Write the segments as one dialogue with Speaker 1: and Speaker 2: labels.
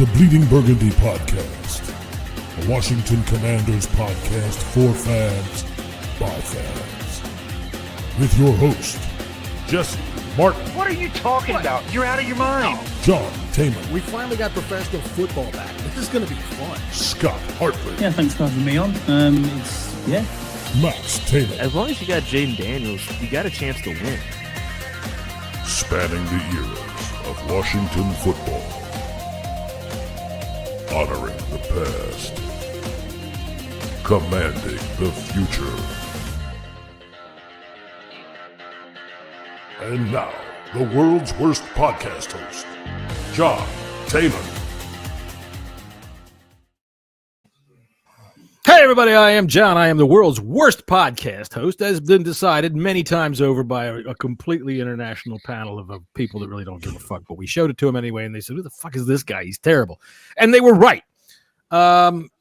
Speaker 1: the Bleeding Burgundy podcast, a Washington Commanders podcast for fans, by fans. With your host, Jesse, Martin.
Speaker 2: What are you talking about? You're out of your mind.
Speaker 1: John Taman.
Speaker 3: We finally got professional football back. This is going to be fun.
Speaker 1: Scott Hartley.
Speaker 4: Yeah, thanks for having me on.
Speaker 1: Max Taylor.
Speaker 5: As long as you got Jaden Daniels, you got a chance to win.
Speaker 1: Spanning the eras of Washington football. Honoring the past. Commanding the future. And now, the world's worst podcast host, John Taylor.
Speaker 3: Hey, everybody, I am John. I am the world's worst podcast host, as has been decided many times over by a completely international panel of people that really don't give a fuck. But we showed it to them anyway, and they said, who the fuck is this guy? He's terrible. And they were right.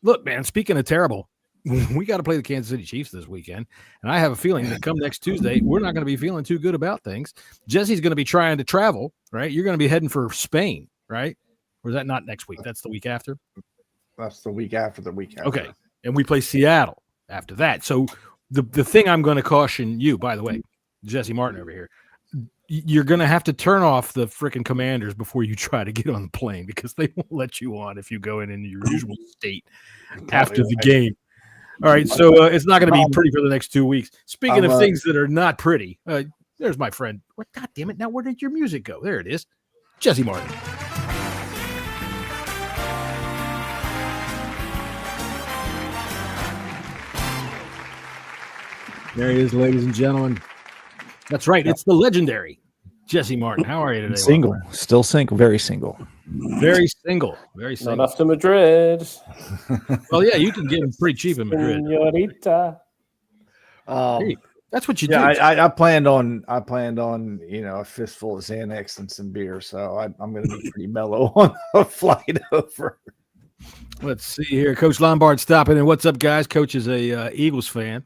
Speaker 3: Look, man, speaking of terrible, we got to play the Kansas City Chiefs this weekend. And I have a feeling that come next Tuesday, we're not going to be feeling too good about things. Jesse's going to be trying to travel, right? You're going to be heading for Spain, right? Or is that not next week? That's the week after?
Speaker 6: That's the week after the week after.
Speaker 3: Okay. And we play Seattle after that. So the thing I'm going to caution you, by the way, Jesse Martin over here, you're going to have to turn off the freaking Commanders before you try to get on the plane because they won't let you on if you go in your usual state after the game. All right, so it's not going to be pretty for the next 2 weeks. Speaking of things that are not pretty, there's my friend. What? God damn it! Now where did your music go? There it is, Jesse Martin. There he is, ladies and gentlemen. That's right. It's the legendary Jesse Martin. How are you today?
Speaker 6: Single.
Speaker 3: Martin?
Speaker 6: Still single. Very single.
Speaker 3: Very single. Very single.
Speaker 7: Not off to Madrid.
Speaker 3: Well, yeah, you can get them pretty cheap in Madrid.
Speaker 7: Señorita.
Speaker 3: Hey, that's what you do.
Speaker 6: I planned on a fistful of Xanax and some beer, so I'm going to be pretty mellow on a flight over.
Speaker 3: Let's see here. Coach Lombard stopping in. What's up, guys? Coach is a Eagles fan.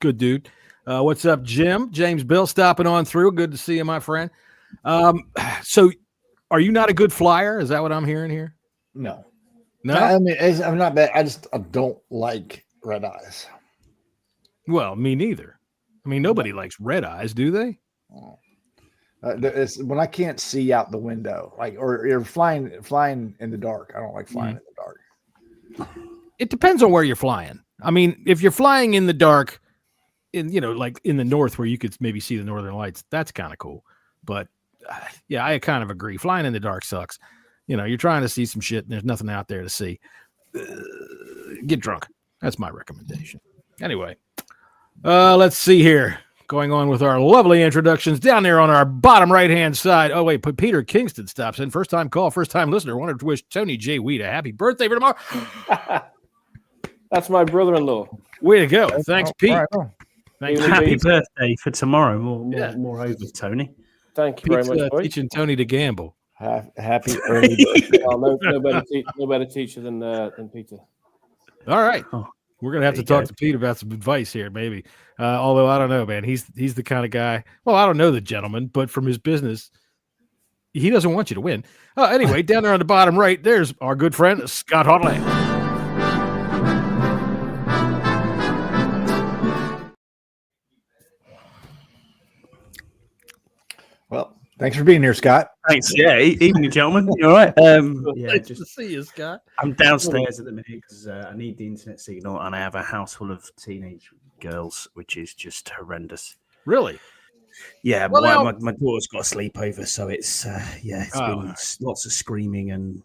Speaker 3: Good dude. What's up, Jim? James Bill stopping on through. Good to see you, my friend. So are you not a good flyer? Is that what I'm hearing here?
Speaker 6: No.
Speaker 3: I
Speaker 6: mean, I'm not bad. I don't like red eyes.
Speaker 3: Well, me neither. I mean, nobody likes red eyes, do they?
Speaker 6: It's when I can't see out the window, or you're flying in the dark. I don't like flying in the dark.
Speaker 3: It depends on where you're flying. I mean, if you're flying in the dark, like in the north where you could maybe see the northern lights, that's kind of cool. But yeah, I kind of agree. Flying in the dark sucks. You're trying to see some shit and there's nothing out there to see. Get drunk. That's my recommendation. Anyway, let's see here. Going on with our lovely introductions down there on our bottom right-hand side. Oh, wait, Peter Kingston stops in. First-time call, first-time listener. Wanted to wish Tony J. Weed a happy birthday for tomorrow.
Speaker 7: That's my brother-in-law.
Speaker 3: Way to go. Thanks, Pete.
Speaker 6: Right.
Speaker 3: Thanks,
Speaker 4: Happy birthday for tomorw. More over, Tony.
Speaker 7: Thank you
Speaker 3: Pete's,
Speaker 7: very much, boy.
Speaker 3: teaching Tony to gamble.
Speaker 6: Happy early birthday.
Speaker 7: No better teacher than Peter.
Speaker 3: All right.
Speaker 4: Oh,
Speaker 3: we're going to have to talk to Pete about some advice here, maybe. Although, I don't know, man. He's the kind of guy. Well, I don't know the gentleman, but from his business, he doesn't want you to win. Anyway, down there on the bottom right, there's our good friend, Scott Hartley.
Speaker 6: Well, thanks for being here, Scott.
Speaker 4: thanks. Yeah, evening, gentlemen. You all right?
Speaker 3: Nice to see you, Scott.
Speaker 4: I'm downstairs at the minute because I need the internet signal, and I have a house full of teenage girls, which is just horrendous.
Speaker 3: Really?
Speaker 4: Yeah,
Speaker 3: Well,
Speaker 4: my daughter's got a sleepover, so it's been lots of screaming and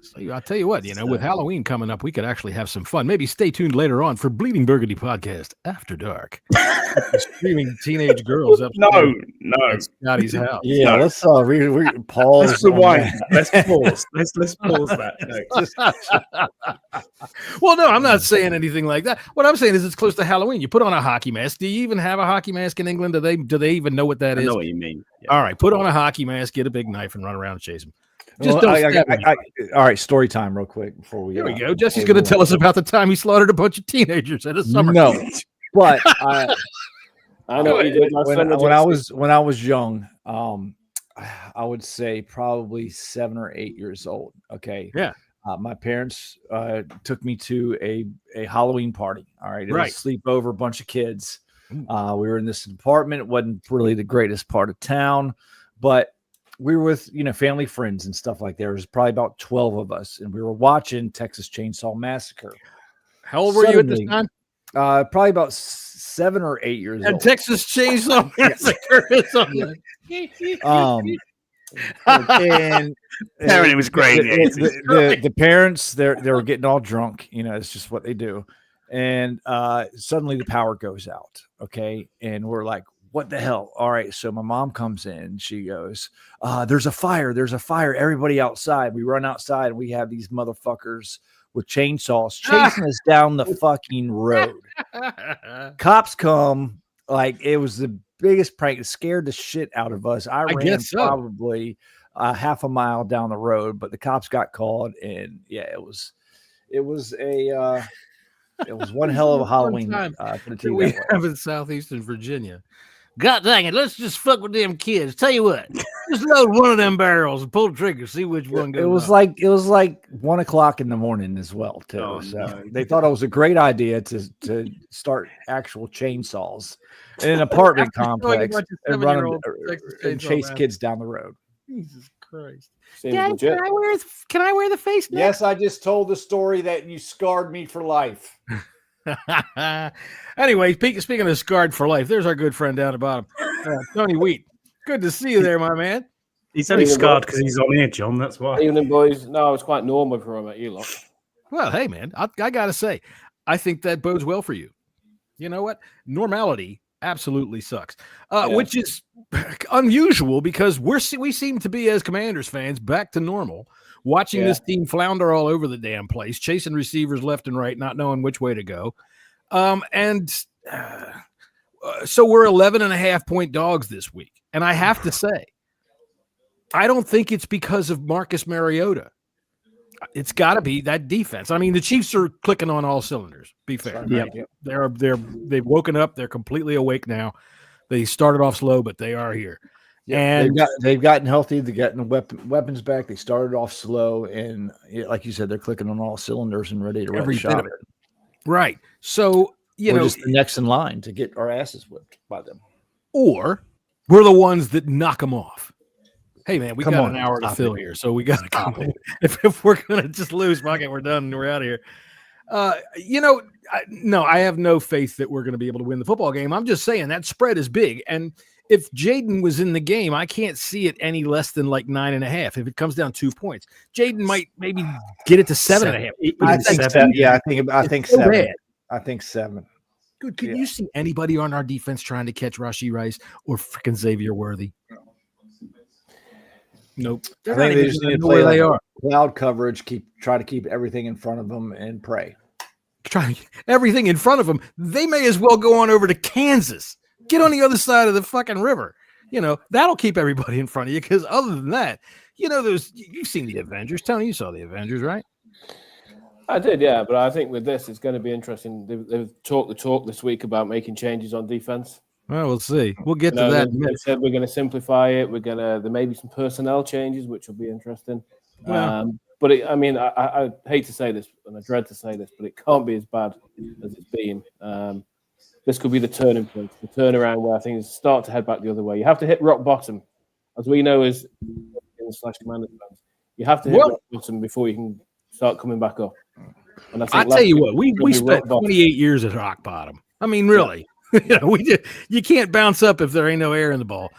Speaker 3: So I'll tell you what, with Halloween coming up, we could actually have some fun. Maybe stay tuned later on for Bleeding Burgundy Podcast After Dark. Screaming teenage girls up.
Speaker 4: No.
Speaker 3: Scotty's house.
Speaker 6: Yeah, let's pause.
Speaker 4: Let's rewind. Let's pause. Let's pause that.
Speaker 3: Well, no, I'm not saying anything like that. What I'm saying is it's close to Halloween. You put on a hockey mask. Do you even have a hockey mask in England? Do they even know what that is?
Speaker 4: I know what you mean. Yeah.
Speaker 3: All right, put on a hockey mask, get a big knife, and run around and chase them.
Speaker 6: Just don't all right, story time real quick before we.
Speaker 3: Here we go. Jesse's going to tell us about the time he slaughtered a bunch of teenagers at a summer camp.
Speaker 6: But
Speaker 7: I know what you did.
Speaker 6: when I was young, I would say probably 7 or 8 years old. Okay.
Speaker 3: Yeah.
Speaker 6: My parents took me to a Halloween party. All right. It was a sleepover, bunch of kids. We were in this apartment. It wasn't really the greatest part of town, but we were with, family friends and stuff like that. There was probably about 12 of us, and we were watching Texas Chainsaw Massacre.
Speaker 3: How old were you at this time?
Speaker 6: Probably about 7 or 8 years
Speaker 3: And
Speaker 6: old.
Speaker 3: Texas Chainsaw Massacre is on
Speaker 6: and
Speaker 2: It was great.
Speaker 6: the parents they were getting all drunk. It's just what they do. And suddenly the power goes out. Okay. And we're like, what the hell? All right. So my mom comes in. She goes, there's a fire. There's a fire. Everybody outside. We run outside and we have these motherfuckers with chainsaws chasing us down the fucking road. Cops come. Like, it was the biggest prank. It scared the shit out of us. I ran probably half a mile down the road, but the cops got called, and it was one hell of a Halloween
Speaker 3: we have in southeastern Virginia. God dang it, let's just fuck with them kids. Tell you what, just load one of them barrels and pull the trigger, see which one goes.
Speaker 6: It was like 1 o'clock in the morning as well, too. They thought it was a great idea to start actual chainsaws in an apartment complex and chase kids down the road.
Speaker 3: Jesus Christ.
Speaker 7: Dad,
Speaker 3: can I wear the face mask?
Speaker 6: Yes, I just told the story that you scarred me for life.
Speaker 3: Anyway, speaking of scarred for life, there's our good friend down the bottom, Tony Wheat. Good to see you there, my man.
Speaker 4: He's only scarred because he's on here, John. That's why.
Speaker 7: Evening, boys. No, it's quite normal for him at you lot.
Speaker 3: Well, hey, man, I got to say, I think that bodes well for you. You know what? Normality absolutely sucks, which is unusual because we seem to be, as Commanders fans, back to normal. Watching this team flounder all over the damn place, chasing receivers left and right, not knowing which way to go. So we're 11.5-point dogs this week. And I have to say, I don't think it's because of Marcus Mariota. It's got to be that defense. I mean, the Chiefs are clicking on all cylinders. Be fair.
Speaker 6: Yeah.
Speaker 3: Right? They've woken up. They're completely awake now. They started off slow, but they are here.
Speaker 6: Yeah, and they've gotten healthy. They've gotten weapons back. They started off slow, and like you said, they're clicking on all cylinders and ready to run the shot.
Speaker 3: Right. So
Speaker 6: we're just the next in line to get our asses whipped by them,
Speaker 3: or we're the ones that knock them off. Hey man, we got an hour to fill here, so we got to come. If we're gonna just lose, fuck it, we're done. We're out of here. No, I have no faith that we're going to be able to win the football game. I'm just saying that spread is big. And if Jaden was in the game, I can't see it any less than like 9.5. If it comes down 2 points, Jaden might maybe get it to 7.5.
Speaker 6: I think 7. Yeah, I think 7. I think 7.
Speaker 3: Dude, can you see anybody on our defense trying to catch Rashee Rice or freaking Xavier Worthy? Nope.
Speaker 6: I think they just need to play like cloud coverage, try to keep everything in front of them and pray.
Speaker 3: Try everything in front of them. They may as well go on over to Kansas. Get on the other side of the fucking river. That'll keep everybody in front of you. Because other than that, you've seen the Avengers. Tony, you saw the Avengers, right?
Speaker 7: I did, yeah. But I think with this, it's going to be interesting. They've talked the talk this week about making changes on defense.
Speaker 3: Well, we'll see. We'll get to that.
Speaker 7: They said we're going to simplify it. There may be some personnel changes, which will be interesting.
Speaker 3: Yeah.
Speaker 7: But I hate to say this, and I dread to say this, but it can't be as bad as it's been. This could be the turning point, the turnaround where things start to head back the other way. You have to hit rock bottom, as we know as /Commanders fans. You have to hit rock bottom before you can start coming back up. And I tell you what,
Speaker 3: we spent 28 years at rock bottom. I mean, really, you can't bounce up if there ain't no air in the ball.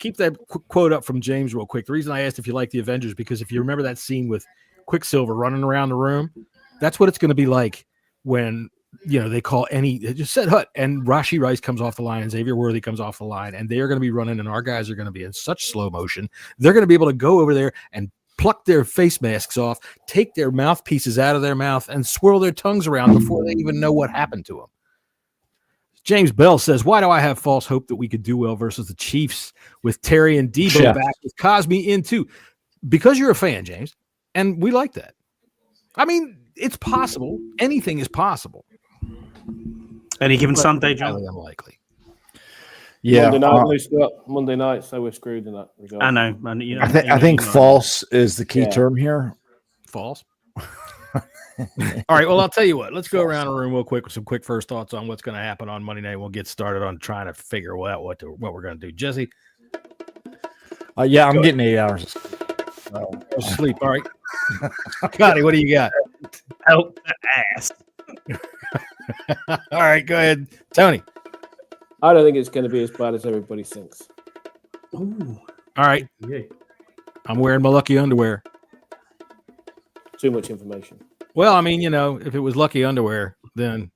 Speaker 3: Keep that quote up from James real quick. The reason I asked if you like the Avengers, because if you remember that scene with Quicksilver running around the room, that's what it's going to be like when, they call they just said Hut and Rashee Rice comes off the line and Xavier Worthy comes off the line, and they are going to be running, and our guys are going to be in such slow motion. They're going to be able to go over there and pluck their face masks off, take their mouthpieces out of their mouth, and swirl their tongues around before they even know what happened to them. James Bell says, why do I have false hope that we could do well versus the Chiefs with Terry and Debo back with Cosme in too? Because you're a fan, James, and we like that. I mean, it's possible. Anything is possible.
Speaker 4: Any given Sunday, John?
Speaker 3: Highly unlikely.
Speaker 6: Yeah,
Speaker 7: Monday night, Blue Scott. Monday night, so we're screwed in that regard.
Speaker 4: I know, and you know,
Speaker 6: I think false is the key
Speaker 7: Yeah.
Speaker 6: term here.
Speaker 3: False. All right. Well, I'll tell you what. Let's go around the room real quick with some quick first thoughts on what's going to happen on Monday night. We'll get started on trying to figure out what we're going to do. Jesse,
Speaker 6: Yeah, I'm getting 8 hours.
Speaker 3: go sleep. All right. Scotty, what do you got?
Speaker 4: help the ass.
Speaker 3: All right. Go ahead, Tony.
Speaker 7: I don't think it's going to be as bad as everybody thinks.
Speaker 4: Ooh,
Speaker 3: All right.
Speaker 4: yeah.
Speaker 3: I'm wearing my lucky underwear.
Speaker 7: Too much information.
Speaker 3: Well, I mean, if it was lucky underwear, then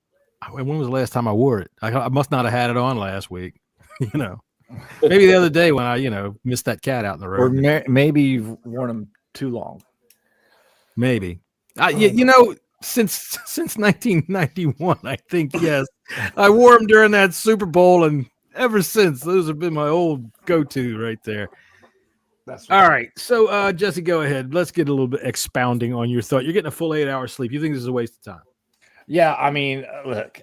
Speaker 3: when was the last time I wore it? I must not have had it on last week. Maybe the other day when I, missed that cat out in the
Speaker 6: Or
Speaker 3: road.
Speaker 6: maybe you've worn them too long.
Speaker 3: Maybe. Since 1991, I think, yes. I wore them during that Super Bowl, and ever since, those have been my old go-to right there.
Speaker 6: That's
Speaker 3: All right. So, Jesse, go ahead. Let's get a little bit expounding on your thought. You're getting a full 8 hours sleep. You think this is a waste of time?
Speaker 6: Yeah, I mean, look,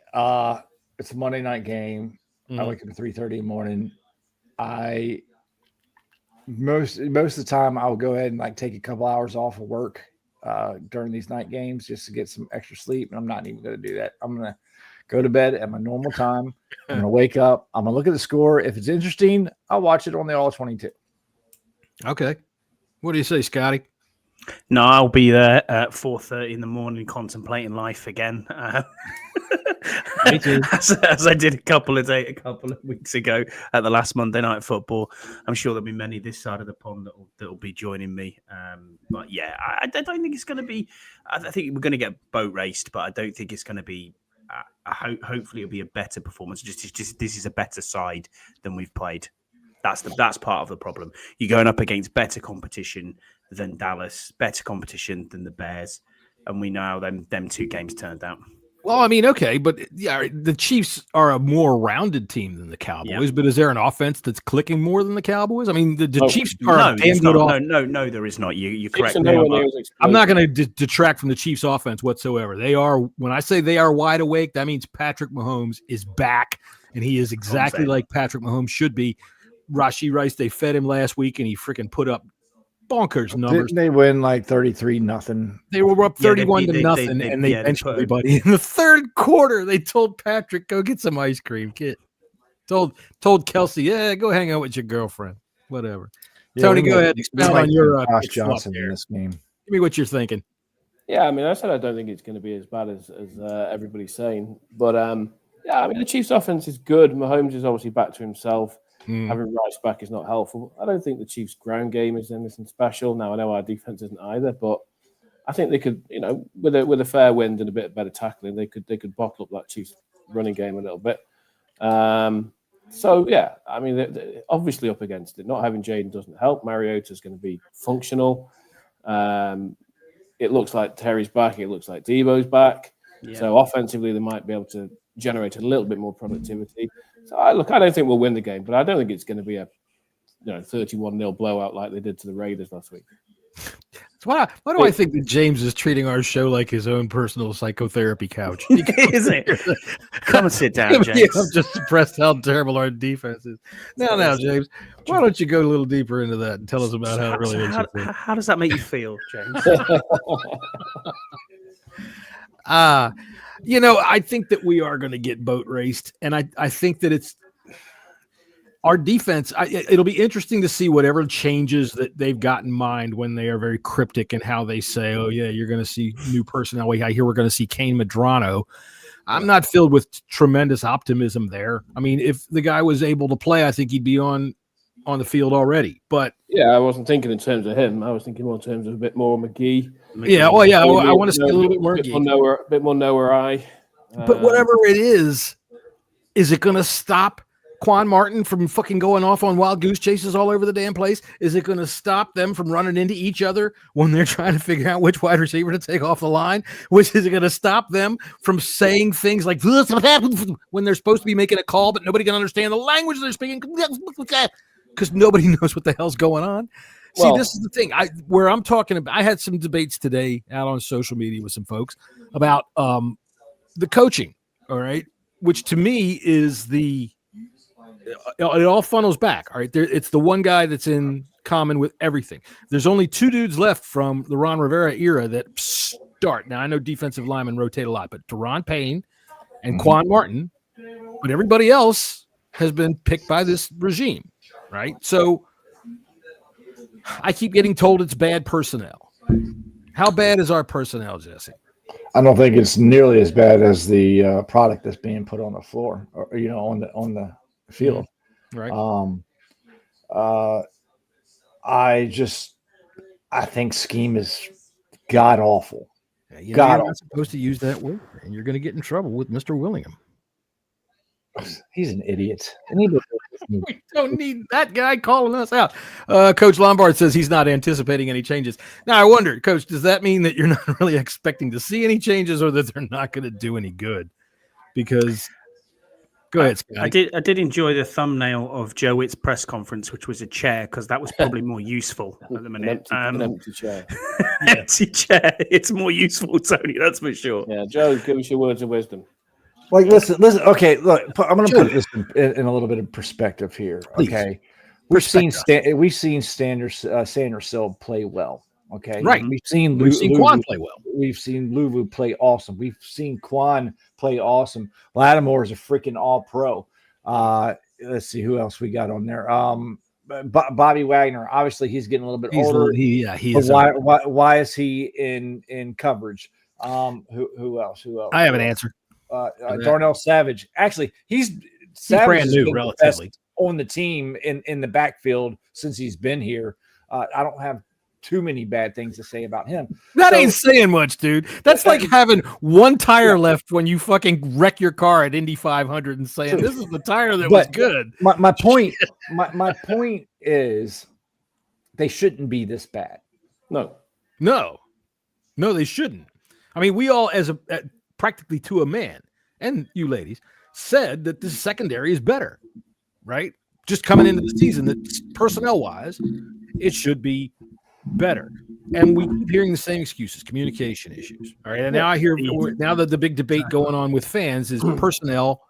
Speaker 6: it's a Monday night game. I wake up at 3:30 in the morning. Most of the time I'll go ahead and like take a couple hours off of work during these night games just to get some extra sleep. And I'm not even going to do that. I'm going to go to bed at my normal time. I'm going to wake up. I'm going to look at the score. If it's interesting, I'll watch it on the All 22.
Speaker 3: Okay. What do you say, Scotty?
Speaker 4: No, I'll be there at 4:30 in the morning contemplating life again.
Speaker 3: Me too.
Speaker 4: As I did a couple of weeks ago at the last Monday Night Football. I'm sure there'll be many this side of the pond that'll be joining me. But yeah, I don't think it's going to be. I think we're going to get boat raced, but I don't think it's going to be. Hopefully, it'll be a better performance. Just this is a better side than we've played. That's part of the problem. You're going up against better competition than Dallas, better competition than the Bears, and we know how them two games turned out.
Speaker 3: Well, I mean, okay, but yeah, the Chiefs are a more rounded team than the Cowboys. But is there an offense that's clicking more than the Cowboys? I mean, the Chiefs are a damn good offense.
Speaker 4: No, there is not. You're correct.
Speaker 3: I'm not going to detract from the Chiefs' offense whatsoever. They are. When I say they are wide awake, that means Patrick Mahomes is back, and he is exactly like Patrick Mahomes should be. Rashee Rice, they fed him last week, and he freaking put up bonkers numbers.
Speaker 6: Didn't they win like 33-0?
Speaker 3: They were up 31-0, and they benched everybody. In the third quarter, they told Patrick, go get some ice cream, kid. Told Kelsey, yeah, go hang out with your girlfriend. Whatever. Yeah, Tony, go ahead. Expound on your
Speaker 6: Josh Johnson in this game.
Speaker 3: Give me what you're thinking.
Speaker 7: Yeah, I mean, I said I don't think it's going to be as bad as everybody's saying. But, yeah, I mean, the Chiefs' offense is good. Mahomes is obviously back to himself. Having Rice back is not helpful. I don't think the Chiefs' ground game is anything special. Now, I know our defense isn't either, but I think they could, with a fair wind and a bit better tackling, they could bottle up that Chiefs' running game a little bit. So, yeah, I mean, they're obviously up against it. Not having Jaden doesn't help. Mariota's going to be functional. It looks like Terry's back. It looks like Debo's back. Yeah. So, offensively, they might be able to generate a little bit more productivity. So, I don't think we'll win the game, but I don't think it's going to be a 31-0 blowout like they did to the Raiders last week.
Speaker 3: So why do I think that James is treating our show like his own personal psychotherapy couch?
Speaker 4: Is it? Come and sit down, James.
Speaker 3: I'm just impressed how terrible our defense is. Now, James, why don't you go a little deeper into that and tell us about how it really makes you feel?
Speaker 4: How does that make you feel, James?
Speaker 3: I think that we are going to get boat raced, and I think that it's our defense. It'll be interesting to see whatever changes that they've got in mind when they are very cryptic in how they say, oh, yeah, you're going to see new personnel. I hear we're going to see Kane Medrano. I'm not filled with tremendous optimism there. I mean, if the guy was able to play, I think he'd be on the field already. But
Speaker 7: yeah, I wasn't thinking in terms of him. I was thinking more in terms of a bit more McGee.
Speaker 3: Yeah, well, yeah, I want to see a little bit more McGee.
Speaker 7: A bit more Noah.
Speaker 3: But whatever it is it going to stop Quan Martin from fucking going off on wild goose chases all over the damn place? Is it going to stop them from running into each other when they're trying to figure out which wide receiver to take off the line? Which is it going to stop them from saying things like when they're supposed to be making a call, but nobody can understand the language they're speaking because nobody knows what the hell's going on? Well, see, this is the thing. Where I'm talking about, I had some debates today out on social media with some folks about the coaching, all right, which to me is it all funnels back. All right. It's the one guy that's in common with everything. There's only two dudes left from the Ron Rivera era that start. Now, I know defensive linemen rotate a lot, but Deron Payne and Quan Martin, but everybody else has been picked by this regime, right? So I keep getting told it's bad personnel. How bad is our personnel, Jesse?
Speaker 6: I don't think it's nearly as bad as the product that's being put on the floor, or on the field.
Speaker 3: Right.
Speaker 6: I think scheme is god awful.
Speaker 3: Yeah, you're not supposed to use that word, and you're going to get in trouble with Mr. Willingham.
Speaker 6: He's an idiot.
Speaker 3: We don't need that guy calling us out. Coach Lombard says he's not anticipating any changes. Now, I wonder, Coach, does that mean that you're not really expecting to see any changes, or that they're not going to do any good? Because, go ahead, Scott.
Speaker 4: I did enjoy the thumbnail of Joe Witt's press conference, which was a chair, because that was probably more useful at the minute.
Speaker 7: An empty chair.
Speaker 4: Empty chair. It's more useful, Tony. That's for sure.
Speaker 7: Yeah, Joe, give us your words of wisdom.
Speaker 6: Like, listen. Okay, look. I'm going to put this in a little bit of perspective here.
Speaker 3: Please.
Speaker 6: Okay, we've seen Sanders Sill play well. Okay,
Speaker 3: Right.
Speaker 6: We've seen
Speaker 3: Quan play well.
Speaker 6: We've seen Luvu play awesome. We've seen Quan play awesome. Lattimore is a freaking all-pro. Let's see who else we got on there. Bobby Wagner. Obviously, he's getting a little bit older.
Speaker 3: He is.
Speaker 6: Why is he in coverage? Who else?
Speaker 3: I have an answer.
Speaker 6: Darnell Savage. Actually, he's
Speaker 3: brand new, relatively,
Speaker 6: on the team in the backfield since he's been here. I don't have too many bad things to say about him.
Speaker 3: That ain't saying much, dude. That's like having one tire left when you fucking wreck your car at Indy 500 and saying this is the tire that was good.
Speaker 6: My point is they shouldn't be this bad.
Speaker 3: No, they shouldn't. I mean, we all, practically to a man, and you ladies, said that the secondary is better, right? Just coming into the season, that personnel-wise, it should be better. And we keep hearing the same excuses, communication issues. All right. And now that the big debate going on with fans is personnel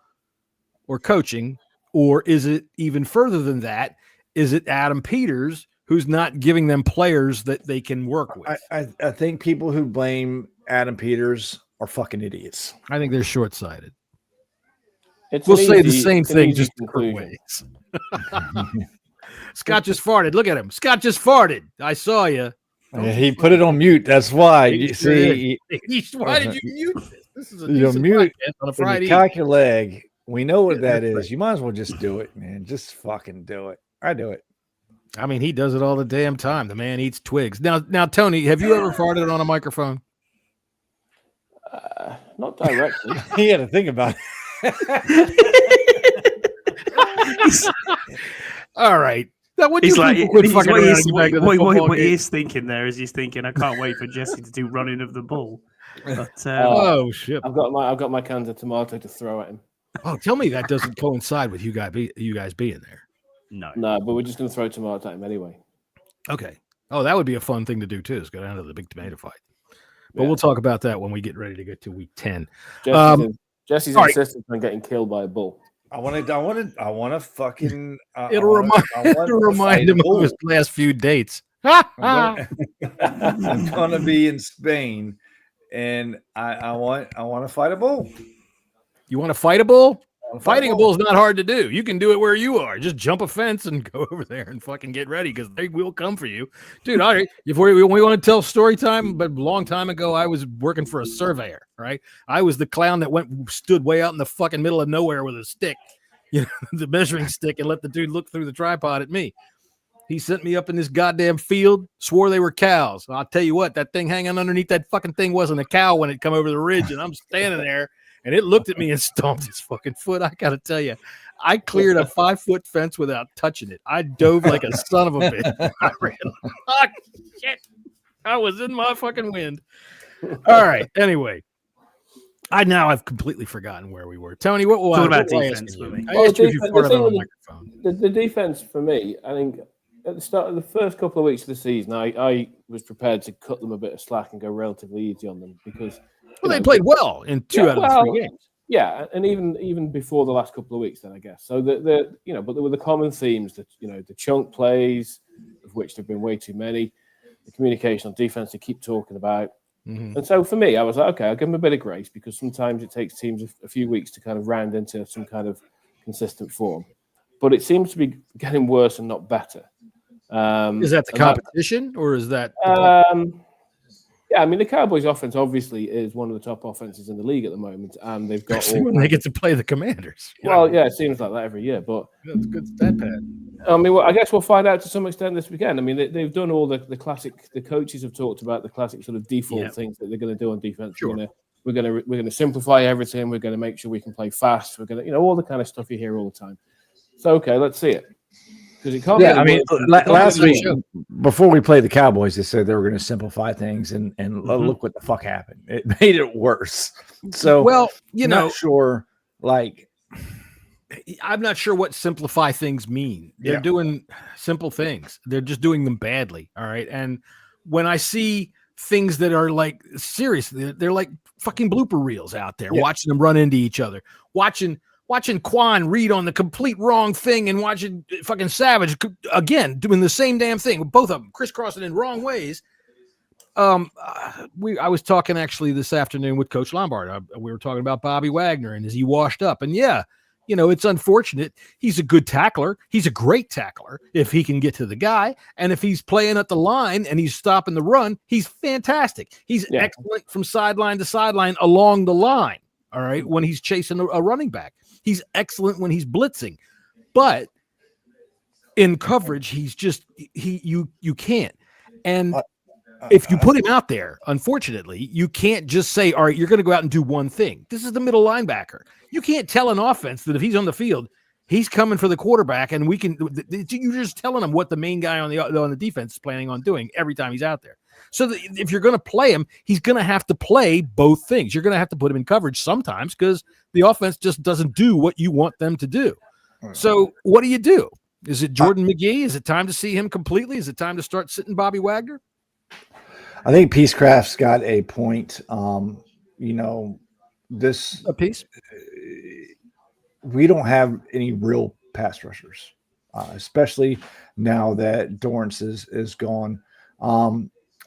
Speaker 3: or coaching, or is it even further than that? Is it Adam Peters who's not giving them players that they can work with?
Speaker 6: I think people who blame Adam Peters are fucking idiots.
Speaker 3: I think they're short-sighted. We'll say the same thing, just different ways. Scott just farted. Look at him. Scott just farted. I saw you.
Speaker 6: He put it on mute. That's why. You see,
Speaker 3: why did you mute this? This is a
Speaker 6: mute
Speaker 3: on a Friday.
Speaker 6: Cock your leg. We know what that is. You might as well just do it, man. Just fucking do it. I do it.
Speaker 3: I mean, he does it all the damn time. The man eats twigs. Now, Tony, have you ever farted on a microphone?
Speaker 7: Not directly.
Speaker 6: He had to think about it.
Speaker 3: All right. Now, what
Speaker 4: he's like, what
Speaker 3: he's
Speaker 4: thinking there is he's thinking, I can't wait for Jesse to do running of the ball. But,
Speaker 3: oh shit!
Speaker 7: I've got my cans of tomato to throw at him.
Speaker 3: Oh, tell me that doesn't coincide with you guys being there.
Speaker 7: No, but we're just going to throw tomato at him anyway.
Speaker 3: Okay. Oh, that would be a fun thing to do too. Is go down to the big tomato fight. But we'll talk about that when we get ready to get to week 10.
Speaker 7: Jesse's insistent on getting killed by a bull.
Speaker 6: I want to fucking.
Speaker 3: It'll remind him of his last few dates.
Speaker 6: I'm going to be in Spain, and I want to fight a bull.
Speaker 3: You want to fight a bull? Fighting a bull is not hard to do. You can do it where you are. Just jump a fence and go over there and fucking get ready because they will come for you. Dude, all right. If we want to tell story time, but a long time ago, I was working for a surveyor, right? I was the clown that stood way out in the fucking middle of nowhere with a stick, the measuring stick, and let the dude look through the tripod at me. He sent me up in this goddamn field, swore they were cows. I'll tell you what, that thing hanging underneath that fucking thing wasn't a cow when it come over the ridge, and I'm standing there. And it looked at me and stomped its fucking foot. I got to tell you, I cleared a 5-foot fence without touching it. I dove like a son of a bitch. I ran. Oh, shit. I was in my fucking wind. All right. Anyway, I've completely forgotten where we were. Tony, what about defense for me? I asked you if you farted on the microphone.
Speaker 7: The defense for me, I think at the start of the first couple of weeks of the season, I was prepared to cut them a bit of slack and go relatively easy on them because.
Speaker 3: Well, they played well in 2 out of the 3 games.
Speaker 7: Yeah, and even before the last couple of weeks, then I guess. So but there were the common themes that the chunk plays, of which there've been way too many, the communication on defense they keep talking about, and so for me, I was like, okay, I'll give them a bit of grace because sometimes it takes teams a few weeks to kind of round into some kind of consistent form, but it seems to be getting worse and not better.
Speaker 3: Is that the competition, or is that?
Speaker 7: Yeah, I mean, the Cowboys' offense obviously is one of the top offenses in the league at the moment, and they've got
Speaker 3: when they get to play the Commanders.
Speaker 7: Well, yeah, it seems like that every year, but
Speaker 3: it's good stat pad.
Speaker 7: I mean, I guess we'll find out to some extent this weekend. I mean, they've done all the classic. The coaches have talked about the classic sort of default things that they're going to do on defense.
Speaker 3: Sure.
Speaker 7: We're going to simplify everything. We're going to make sure we can play fast. We're going to, all the kind of stuff you hear all the time. So, okay, let's see it. It can't
Speaker 6: last week before we played the Cowboys, they said they were going to simplify things, and look what the fuck happened. It made it worse. So,
Speaker 3: well,
Speaker 6: not sure. Like,
Speaker 3: I'm not sure what simplify things mean. They're doing simple things. They're just doing them badly. All right. And when I see things that are like, seriously, they're like fucking blooper reels out there, watching them run into each other, watching Quan read on the complete wrong thing and watching fucking Savage again doing the same damn thing, both of them crisscrossing in wrong ways. I was talking actually this afternoon with Coach Lombard. We were talking about Bobby Wagner and is he washed up? And it's unfortunate. He's a good tackler. He's a great tackler if he can get to the guy. And if he's playing at the line and he's stopping the run, he's fantastic. He's excellent from sideline to sideline along the line. All right, when he's chasing a running back. He's excellent when he's blitzing, but in coverage, he's just you can't. And if you put him out there, unfortunately, you can't just say, all right, you're going to go out and do one thing. This is the middle linebacker. You can't tell an offense that if he's on the field, he's coming for the quarterback, and you're just telling him what the main guy on the defense is planning on doing every time he's out there. So if you're going to play him, he's going to have to play both things. You're going to have to put him in coverage sometimes because the offense just doesn't do what you want them to do. So what do you do? Is it Jordan McGee? Is it time to see him completely? Is it time to start sitting Bobby Wagner?
Speaker 6: I think Peacecraft's got a point. This
Speaker 3: a piece.
Speaker 6: We don't have any real pass rushers, especially now that Dorrance is gone.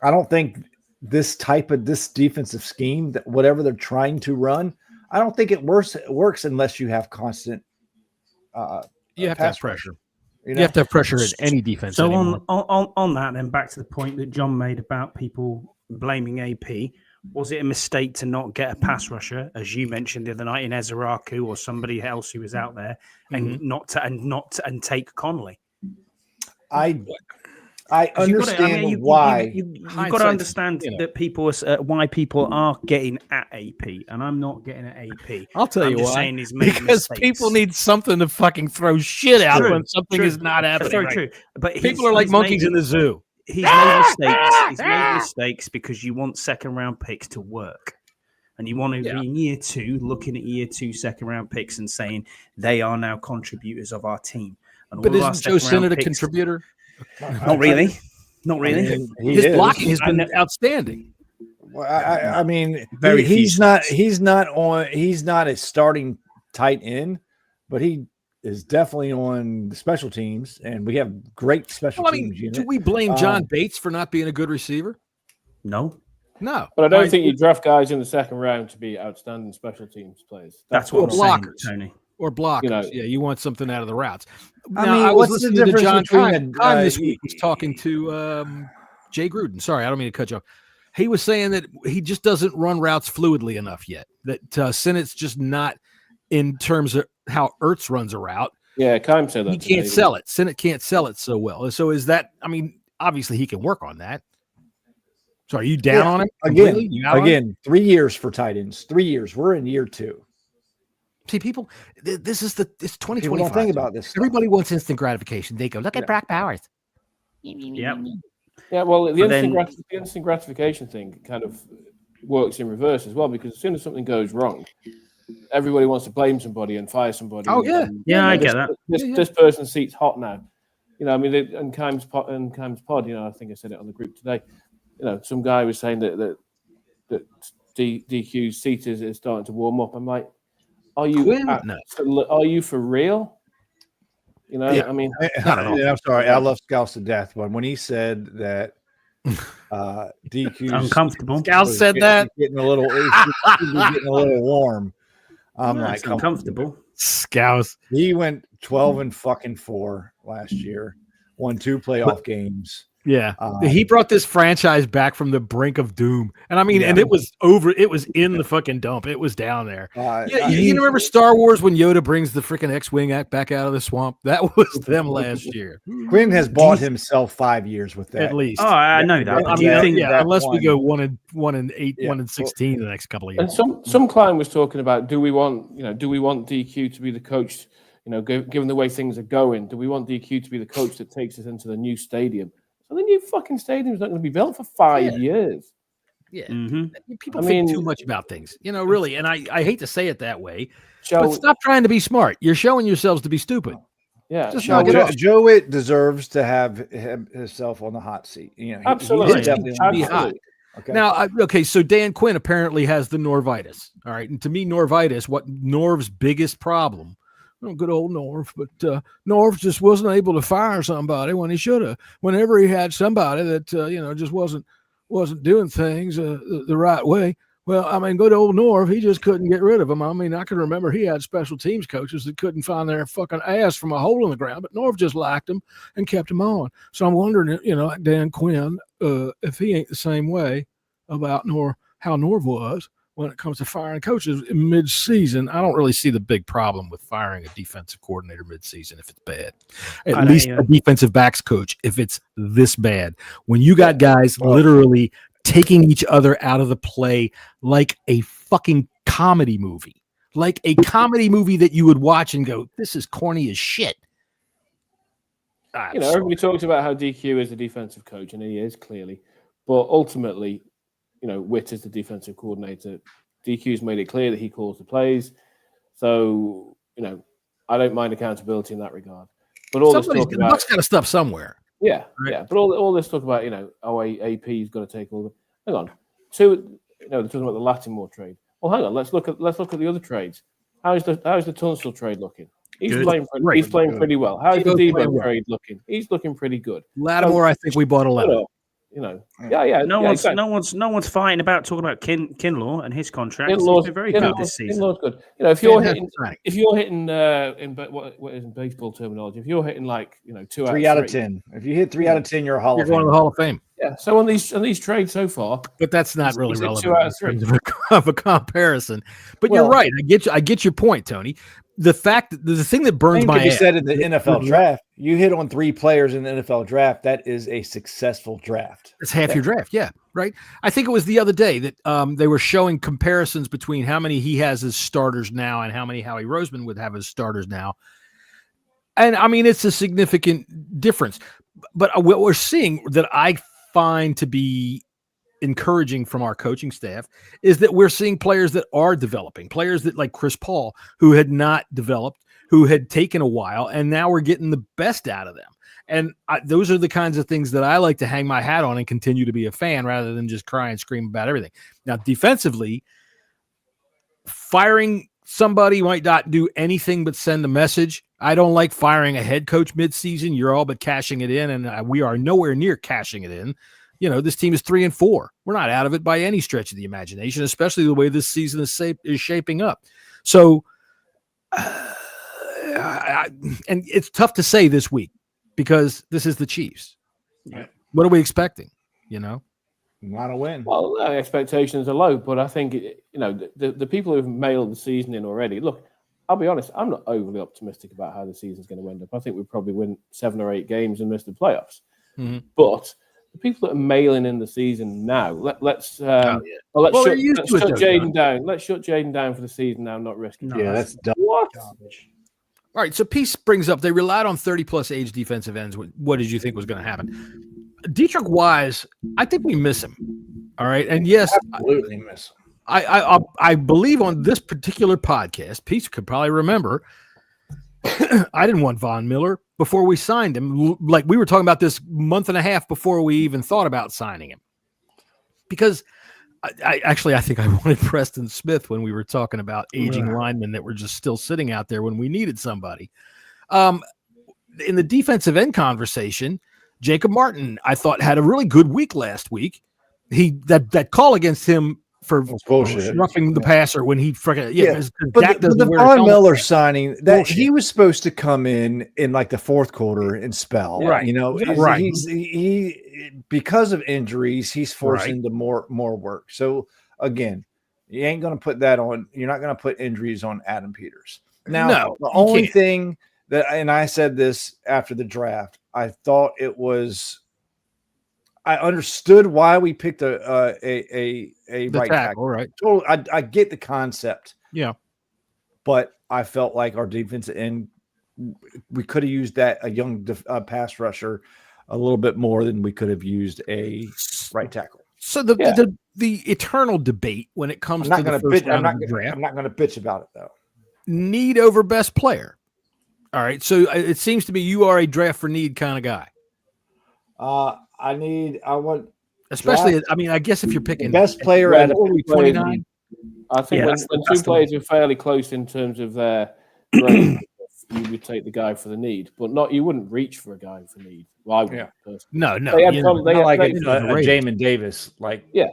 Speaker 6: I don't think this defensive scheme, that whatever they're trying to run, I don't think it works unless you have constant.
Speaker 3: You have to have pressure. You have to have pressure in any defense.
Speaker 4: So on that, then back to the point that John made about people blaming AP. Was it a mistake to not get a pass rusher, as you mentioned the other night, in Ezeraku or somebody else who was out there, and and take Connolly?
Speaker 6: I understand why.
Speaker 4: You've got to understand that people why people are getting at AP, and I'm not getting at AP.
Speaker 3: I'll tell you why. Because
Speaker 4: mistakes.
Speaker 3: People need something to fucking throw shit out when something is not happening.
Speaker 4: That's very true. But
Speaker 3: people are like monkeys in the zoo.
Speaker 4: He's made mistakes. He's made mistakes because you want second round picks to work. And you want to be in year two, looking at year two second round picks and saying they are now contributors of our team. And
Speaker 3: but isn't Joe Sinnott a contributor?
Speaker 4: Not really. Not really.
Speaker 6: I mean,
Speaker 3: his blocking has been outstanding.
Speaker 6: Well, I mean, he's not a starting tight end, but he is definitely on the special teams, and we have great special teams unit.
Speaker 3: Do we blame John Bates for not being a good receiver?
Speaker 4: No.
Speaker 7: But I don't think you draft guys in the second round to be outstanding special teams players.
Speaker 4: That's what
Speaker 3: blockers,
Speaker 4: Tony.
Speaker 3: Or blockers. You want something out of the routes.
Speaker 6: I was what's the difference
Speaker 3: John
Speaker 6: between
Speaker 3: Kime this week was talking to Jay Gruden. Sorry, I don't mean to cut you off. He was saying that he just doesn't run routes fluidly enough yet. That Sinnott's just not in terms of how Ertz runs a route.
Speaker 7: Yeah, Kime said that.
Speaker 3: He can't sell it. Sinnott can't sell it so well. So is that? I mean, obviously he can work on that. So are you down on him
Speaker 6: again? 3 years for tight ends. 3 years. We're in year 2.
Speaker 3: See, people, it's 2025.
Speaker 6: People don't think about this stuff.
Speaker 3: Everybody wants instant gratification. They go, look at Brock Bowers.
Speaker 4: Yep.
Speaker 7: Yeah, well, the instant gratification thing kind of works in reverse as well, because as soon as something goes wrong, everybody wants to blame somebody and fire somebody.
Speaker 3: Oh, yeah.
Speaker 4: I get that.
Speaker 7: This person's seat's hot now. I mean, and Kime's pod, I think I said it on the group today. Some guy was saying that DQ's seat is starting to warm up. I'm like, Are you
Speaker 3: Quinn? No.
Speaker 7: are you for real? You know,
Speaker 3: Yeah.
Speaker 7: I mean,
Speaker 6: I'm sorry. I love Scouts to death, but when he said that DQ's
Speaker 4: Uncomfortable.
Speaker 3: Scout said that.
Speaker 6: getting a little warm. I'm like,
Speaker 4: It's uncomfortable.
Speaker 3: Scouse.
Speaker 6: He went 12-4 last year, won 2 playoff games.
Speaker 3: Yeah, he brought this franchise back from the brink of doom, and I mean, and it was over. It was in the fucking dump. It was down there. You remember Star Wars when Yoda brings the freaking X-wing back out of the swamp? That was them last year.
Speaker 6: Quinn has bought himself 5 years with that,
Speaker 3: at least.
Speaker 4: Oh, I know that.
Speaker 3: I
Speaker 4: Do you think
Speaker 3: unless we
Speaker 6: one-
Speaker 3: go 1-8, 1-16 the next couple of years.
Speaker 7: and some client was talking about, do we want DQ to be the coach? You know, given the way things are going, do we want DQ to be the coach that takes us into the new stadium? So the new fucking stadium is not going to be built for 5 years.
Speaker 3: Yeah,
Speaker 4: Mm-hmm.
Speaker 3: people think too much about things, really. And I hate to say it that way,
Speaker 7: Joe,
Speaker 3: but stop trying to be smart. You're showing yourselves to be stupid.
Speaker 7: yeah,
Speaker 3: Just
Speaker 7: Joe,
Speaker 3: knock it off.
Speaker 6: Joe Witt deserves to have himself on the hot seat.
Speaker 7: Absolutely.
Speaker 6: he's definitely on the hot
Speaker 3: Hot.
Speaker 6: seat. Okay.
Speaker 3: Now, so Dan Quinn apparently has the Norvitis. All right. And to me, Norvitis, what Norv's biggest problem, good old Norv, but Norv just wasn't able to fire somebody when he should have. Whenever he had somebody that, just wasn't doing things the right way. Well, I mean, good old Norv, he just couldn't get rid of them. I mean, I can remember he had special teams coaches that couldn't find their fucking ass from a hole in the ground, but Norv just liked them and kept them on. So I'm wondering, like Dan Quinn, if he ain't the same way about how Norv was when it comes to firing coaches in mid-season. I don't really see the big problem with firing a defensive coordinator mid-season if it's bad. At least a defensive backs coach if it's this bad. When you got guys literally taking each other out of the play like a fucking comedy movie. Like a comedy movie that you would watch and go, this is corny as shit.
Speaker 7: Everybody talks about how DQ is a defensive coach, and he is clearly. But ultimately, Witt is the defensive coordinator. DQ's made it clear that he calls the plays. So, I don't mind accountability in that regard. But all this talk about,
Speaker 3: Buck's got to stop somewhere.
Speaker 7: Yeah, right. Yeah. But all this talk about, AP's got to take all the. Hang on. They're talking about the Lattimore trade. Well, hang on. Let's look at the other trades. How's the Tunstall trade looking? He's playing pretty well. How's the Debo trade looking? He's looking pretty good.
Speaker 3: Lattimore, I think we bought 11.
Speaker 4: No one's fighting about talking about Kinlaw and his contract. He's been very good this season.
Speaker 7: Kinlaw's good. If you're hitting in what is in baseball terminology, if you're hitting 2
Speaker 6: 3 out of 10. If you hit 3 out of 10, you're
Speaker 3: going to the Hall of Fame.
Speaker 7: Yeah. So on these trades so far,
Speaker 3: but that's not really relevant in terms of a comparison. But you're right. I get your point, Tony. The fact that the thing that burns my ass.
Speaker 6: Said in the NFL draft, you hit on 3 players in the NFL draft. That is a successful draft.
Speaker 3: It's half your draft. Yeah. Right. I think it was the other day that they were showing comparisons between how many he has as starters now and how many Howie Roseman would have as starters now. And I mean, it's a significant difference. But what we're seeing that I find to be encouraging from our coaching staff is that we're seeing players that are developing, players that like Chris Paul, who had not developed, who had taken a while, and now we're getting the best out of them. And those are the kinds of things that I like to hang my hat on and continue to be a fan rather than just cry and scream about everything. Now, defensively, firing somebody might not do anything but send a message. I don't like firing a head coach midseason. You're all but cashing it in, and we are nowhere near cashing it in. This team is 3-4. We're not out of it by any stretch of the imagination, especially the way this season is shaping up. So, and it's tough to say this week because this is the Chiefs.
Speaker 7: Yeah.
Speaker 3: What are we expecting?
Speaker 6: Not a win.
Speaker 7: Well, expectations are low, but I think the people who've mailed the season in already. Look, I'll be honest. I'm not overly optimistic about how the season's going to end up. I think we'll probably win 7 or 8 games and miss the playoffs. Mm-hmm. But the people that are mailing in the season now, let's shut Jaden down. Let's shut Jaden down for the season now, not risking.
Speaker 6: Yeah, that's dumb.
Speaker 7: What?
Speaker 6: Garbage.
Speaker 3: All right, so Peace brings up they relied on 30-plus age defensive ends. What did you think was going to happen? Dietrich Wise, I think we miss him. All right, and yes,
Speaker 6: absolutely miss him.
Speaker 3: I believe on this particular podcast, Peace could probably remember, I didn't want Von Miller before we signed him. Like we were talking about this month and a half before we even thought about signing him. Because I think I wanted Preston Smith when we were talking about aging linemen that were just still sitting out there when we needed somebody. In the defensive end conversation, Jacob Martin, I thought, had a really good week last week. That call against him for roughing the passer when he freaking
Speaker 6: But the Von Miller signing that he was supposed to come in like the fourth quarter and spell,
Speaker 3: right?
Speaker 6: You know,
Speaker 3: right.
Speaker 6: He because of injuries, he's forced into more work. So again, you ain't going to put that on. You're not going to put injuries on Adam Peters. Now, the only thing that, and I said this after the draft, I thought it was. I understood why we picked a right tackle.
Speaker 3: Right.
Speaker 6: Totally, I get the concept.
Speaker 3: Yeah.
Speaker 6: But I felt like our defensive end, we could have used a young pass rusher a little bit more than we could have used a right tackle.
Speaker 3: So the eternal debate when it comes to the first round of the draft.
Speaker 6: I'm not going to bitch about it though.
Speaker 3: Need over best player. All right. So it seems to me you are a draft for need kind of guy. Especially, I mean, I guess if you're picking
Speaker 6: best player at
Speaker 3: 29,
Speaker 7: I think when two players are fairly close in terms of their grade, you would take the guy for the need, but you wouldn't reach for a guy for need. Well, I wouldn't personally.
Speaker 3: No.
Speaker 6: They had a Jamin Davis,
Speaker 7: rightly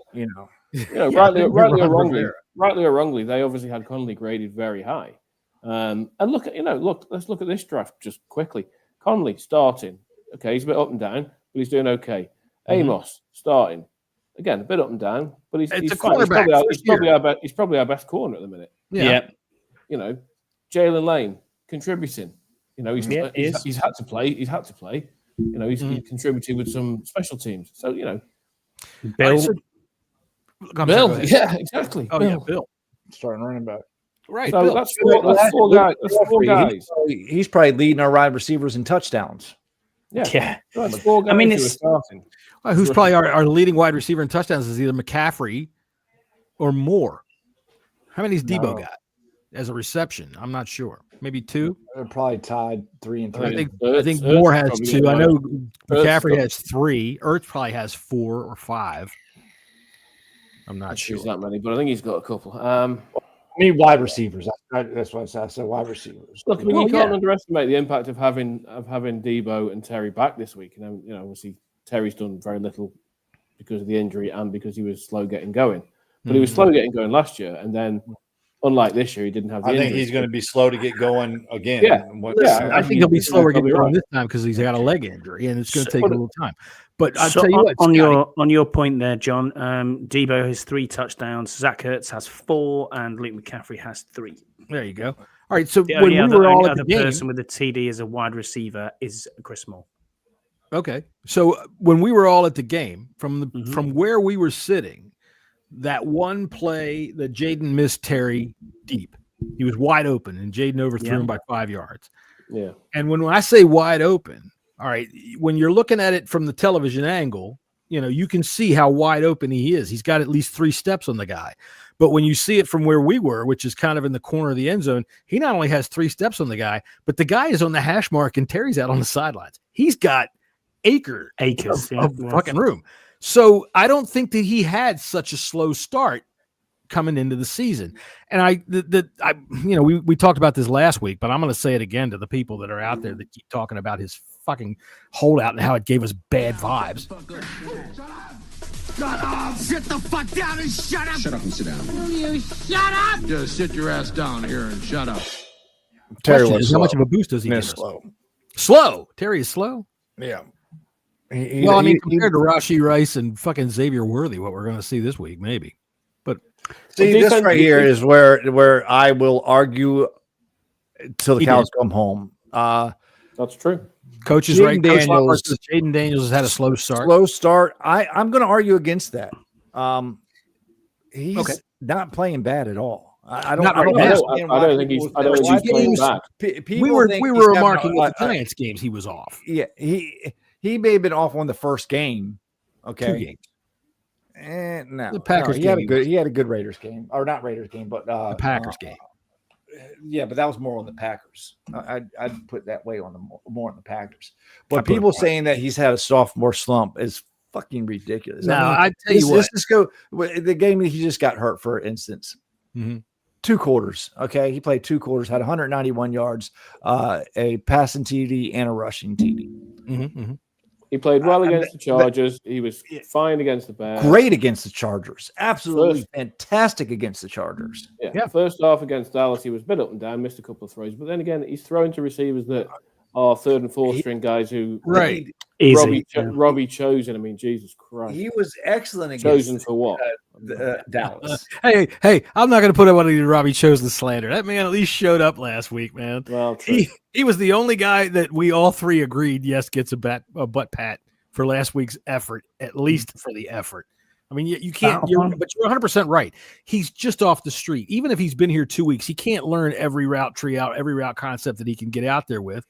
Speaker 7: or wrongly, they obviously had Conley graded very high. And let's look at this draft just quickly. Conley starting, okay, he's a bit up and down, but he's doing okay. Amos starting again, a bit up and down, but he's
Speaker 3: cornerback.
Speaker 7: He's probably our best corner at the minute.
Speaker 3: Yeah.
Speaker 7: You know, Jalen Lane contributing. You know, he's had to play. He's had to play. You know, he's contributed with some special teams. So you know,
Speaker 4: Bill.
Speaker 7: Yeah, exactly.
Speaker 3: Oh yeah, Bill
Speaker 6: starting running back.
Speaker 3: Right.
Speaker 7: So that's four guys. That's four guys.
Speaker 6: He's probably leading our wide receivers in touchdowns.
Speaker 7: Yeah. That's four guys.
Speaker 4: I mean,
Speaker 7: it's starting.
Speaker 3: Who's probably our leading wide receiver in touchdowns is either McCaffrey or Moore. How many has Debo got as a reception? I'm not sure. Maybe 2.
Speaker 6: They're probably tied 3 and 3.
Speaker 3: I think Moore has 2. I know McCaffrey has 3. Ertz probably has 4 or 5. I'm not sure
Speaker 7: that many, but I think he's got a couple.
Speaker 6: Wide receivers. That's what I said. Wide receivers.
Speaker 7: Look, I mean, you can't underestimate the impact of having Debo and Terry back this week. You know, obviously Terry's done very little because of the injury and because he was slow getting going. But he was slow getting going last year, and then unlike this year, he didn't have the injury.
Speaker 6: I think he's going to be slow to get going again.
Speaker 3: I think he'll be slower getting going this time because he's got a leg injury, and it's going to take a little time. But I'll tell you what,
Speaker 4: on your point there, John, Debo has 3 touchdowns, Zach Ertz has 4, and Luke McCaffrey has 3.
Speaker 3: There you go. All right, so
Speaker 4: the
Speaker 3: when we were all at the game,
Speaker 4: person with the TD as a wide receiver is Chris Moore.
Speaker 3: Okay, so when we were all at the game, from where we were sitting, that one play that Jaden missed Terry deep, he was wide open, and Jaden overthrew him by 5 yards.
Speaker 7: Yeah,
Speaker 3: and when I say wide open, all right, when you're looking at it from the television angle, you know, you can see how wide open he is. He's got at least 3 steps on the guy. But when you see it from where we were, which is kind of in the corner of the end zone, he not only has 3 steps on the guy, but the guy is on the hash mark and Terry's out on the sidelines. He's got acres of fucking room. So I don't think that he had such a slow start coming into the season. And we talked about this last week, but I'm going to say it again to the people that are out there that keep talking about his fucking holdout and how it gave us bad vibes.
Speaker 8: Shut up! Sit the fuck down and shut up!
Speaker 9: Shut up and sit down.
Speaker 8: Will you shut up?
Speaker 9: Just sit your ass down here and shut up.
Speaker 3: Terry was how much of a boost does he give us? Slow. Terry is slow?
Speaker 6: Yeah.
Speaker 3: Compared to Rashee Rice and fucking Xavier Worthy, what we're going to see this week, maybe. But
Speaker 6: see, this right here is where I will argue till the cows come home.
Speaker 7: That's true.
Speaker 3: Coach is right. Jaden Daniels has had a slow start.
Speaker 6: I'm going to argue against that. He's not playing bad at all. I don't think he's
Speaker 7: playing bad.
Speaker 3: We were remarking at the Giants games he was off.
Speaker 6: Yeah, he may have been off on the first game. Okay.
Speaker 3: 2 games.
Speaker 6: No,
Speaker 3: the Packers
Speaker 6: game. He had a good Raiders game, or not Raiders game, but
Speaker 3: the Packers game.
Speaker 6: Yeah, but that was more on the Packers. I'd put that weight on more on the Packers. But people saying that he's had a sophomore slump is fucking ridiculous.
Speaker 3: No,
Speaker 6: I mean,
Speaker 3: I tell you what.
Speaker 6: let's just go the game that he just got hurt, for instance.
Speaker 3: Mm-hmm.
Speaker 6: 2 quarters. Okay. He played 2 quarters, had 191 yards, a passing TD and a rushing TD.
Speaker 3: Mm-hmm, mm-hmm.
Speaker 7: He played well against the Chargers. He was fine against the Bears.
Speaker 6: Great against the Chargers. Absolutely fantastic against the Chargers.
Speaker 7: Yeah. First half against Dallas, he was a bit up and down, missed a couple of throws. But then again, he's thrown to receivers that are 3rd and 4th string guys who Robbie chosen. I mean, Jesus Christ.
Speaker 6: He was excellent against
Speaker 7: chosen for what?
Speaker 6: Dallas.
Speaker 3: Hey, I'm not going to put up any Robbie Chosen slander. That man at least showed up last week, man.
Speaker 7: Well,
Speaker 3: he was the only guy that we all 3 agreed, yes, gets a butt pat for last week's effort, at least for the effort. I mean, you can't, but you're 100% right. He's just off the street. Even if he's been here 2 weeks, he can't learn every route tree out, every route concept that he can get out there with.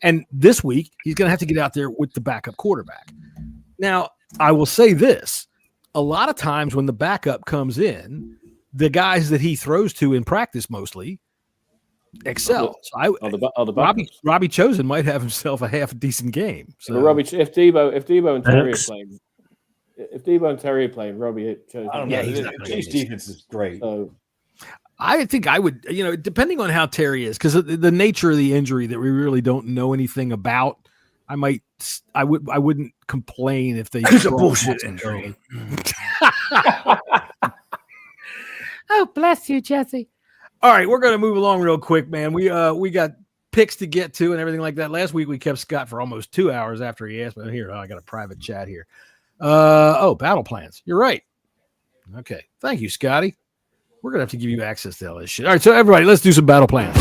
Speaker 3: And this week, he's going to have to get out there with the backup quarterback. Now, I will say this. A lot of times when the backup comes in, the guys that he throws to in practice mostly excel. So Robbie Chosen might have himself a half decent game. So
Speaker 7: if Debo and Terry are playing, Robbie Chosen.
Speaker 10: I don't know. The Chiefs defense is great.
Speaker 7: So,
Speaker 3: I think I would, depending on how Terry is, because the nature of the injury that we really don't know anything about, I wouldn't complain if they.
Speaker 6: It's a bullshit injury.
Speaker 3: Oh, bless you, Jesse. All right, we're going to move along real quick, man. We got picks to get to and everything like that. Last week we kept Scott for almost 2 hours after he asked me. Here, I got a private chat here. Battle plans. You're right. Okay, thank you, Scotty. We're going to have to give you access to all this shit. All right, so everybody, let's do some battle plans.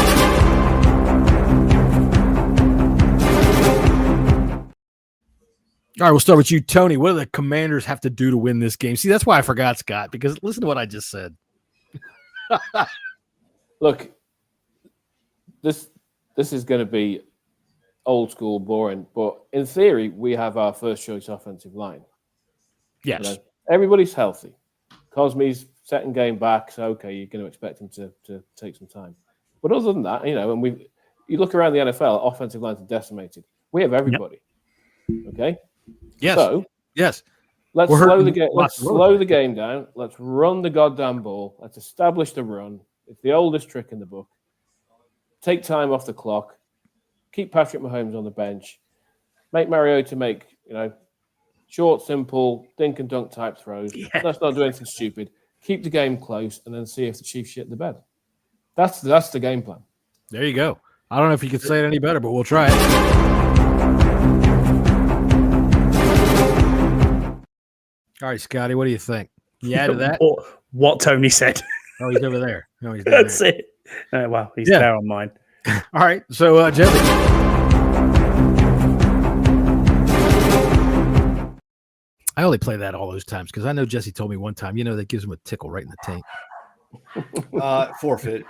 Speaker 3: All right, we'll start with you, Tony. What do the Commanders have to do to win this game? See, that's why I forgot, Scott, because listen to what I just said.
Speaker 7: Look, this is going to be old school, boring, but in theory, we have our first choice offensive line.
Speaker 3: Yes.
Speaker 7: Everybody's healthy. Cosme's second game back, so okay, you're going to expect him to take some time. But other than that, and you look around the NFL, offensive lines are decimated. We have everybody. Yep. Okay?
Speaker 3: Yes.
Speaker 7: So,
Speaker 3: yes.
Speaker 7: Let's slow the game. Let's slow the game down. Let's run the goddamn ball. Let's establish the run. It's the oldest trick in the book. Take time off the clock. Keep Patrick Mahomes on the bench. Make Mariota make, short, simple, dink and dunk type throws. Yeah. Let's not do anything stupid. Keep the game close and then see if the Chiefs shit the bed. That's the game plan.
Speaker 3: There you go. I don't know if you could say it any better, but we'll try it. All right, Scotty, what do you think? You added that?
Speaker 4: What Tony said.
Speaker 3: Oh, he's over there. No, he's
Speaker 4: That's there. It. Wow, he's there on mine.
Speaker 3: All right, so Jesse. I only play that all those times because I know Jesse told me one time, that gives him a tickle right in the taint.
Speaker 6: Forfeit,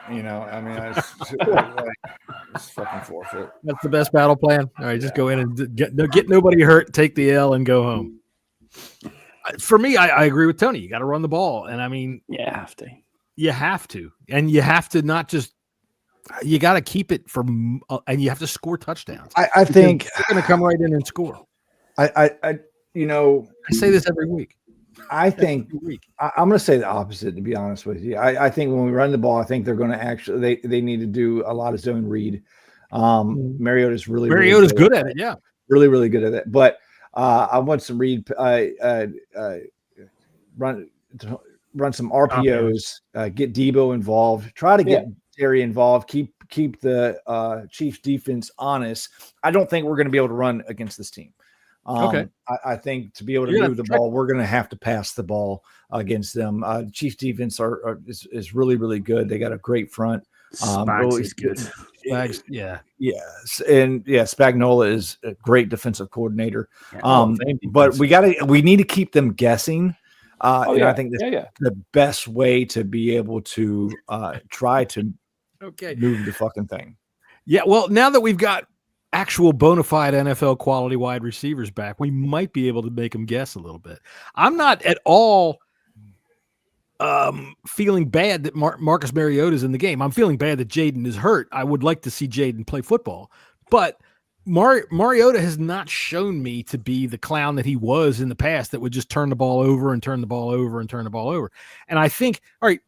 Speaker 6: it's fucking forfeit.
Speaker 3: That's the best battle plan. All right, just go in and get nobody hurt, take the L, and go home. For me, I agree with Tony. You got to run the ball, and
Speaker 4: you have to.
Speaker 3: You have to, and you have to not just. You got to keep it from, and you have to score touchdowns.
Speaker 6: I think
Speaker 3: they're going to come right in and score.
Speaker 6: I
Speaker 3: say this every week.
Speaker 6: I think I'm going to say the opposite, to be honest with you. I think when we run the ball, I think they're going to actually they need to do a lot of zone read. Mariota's really
Speaker 3: good at it. Yeah,
Speaker 6: really, really good at it. But I want some read. Run some RPOs. Get Debo involved. Try to get Terry involved. Keep the Chiefs defense honest. I don't think we're going to be able to run against this team.
Speaker 3: Okay.
Speaker 6: I think to be able to move the ball, we're going to have to pass the ball against them. Chiefs defense is really, really good. They got a great front.
Speaker 4: Spags is good.
Speaker 3: Spags, yeah.
Speaker 6: Yes. And Spagnuolo is a great defensive coordinator. But we need to keep them guessing. And I think that's the best way to be able to try to move the fucking thing.
Speaker 3: Yeah. Well, now that we've got actual bona fide NFL quality wide receivers back, we might be able to make them guess a little bit. I'm not at all feeling bad that Marcus Mariota is in the game. I'm feeling bad that Jaden is hurt. I would like to see Jaden play football, but Mariota has not shown me to be the clown that he was in the past that would just turn the ball over and turn the ball over and turn the ball over. And I think, all right,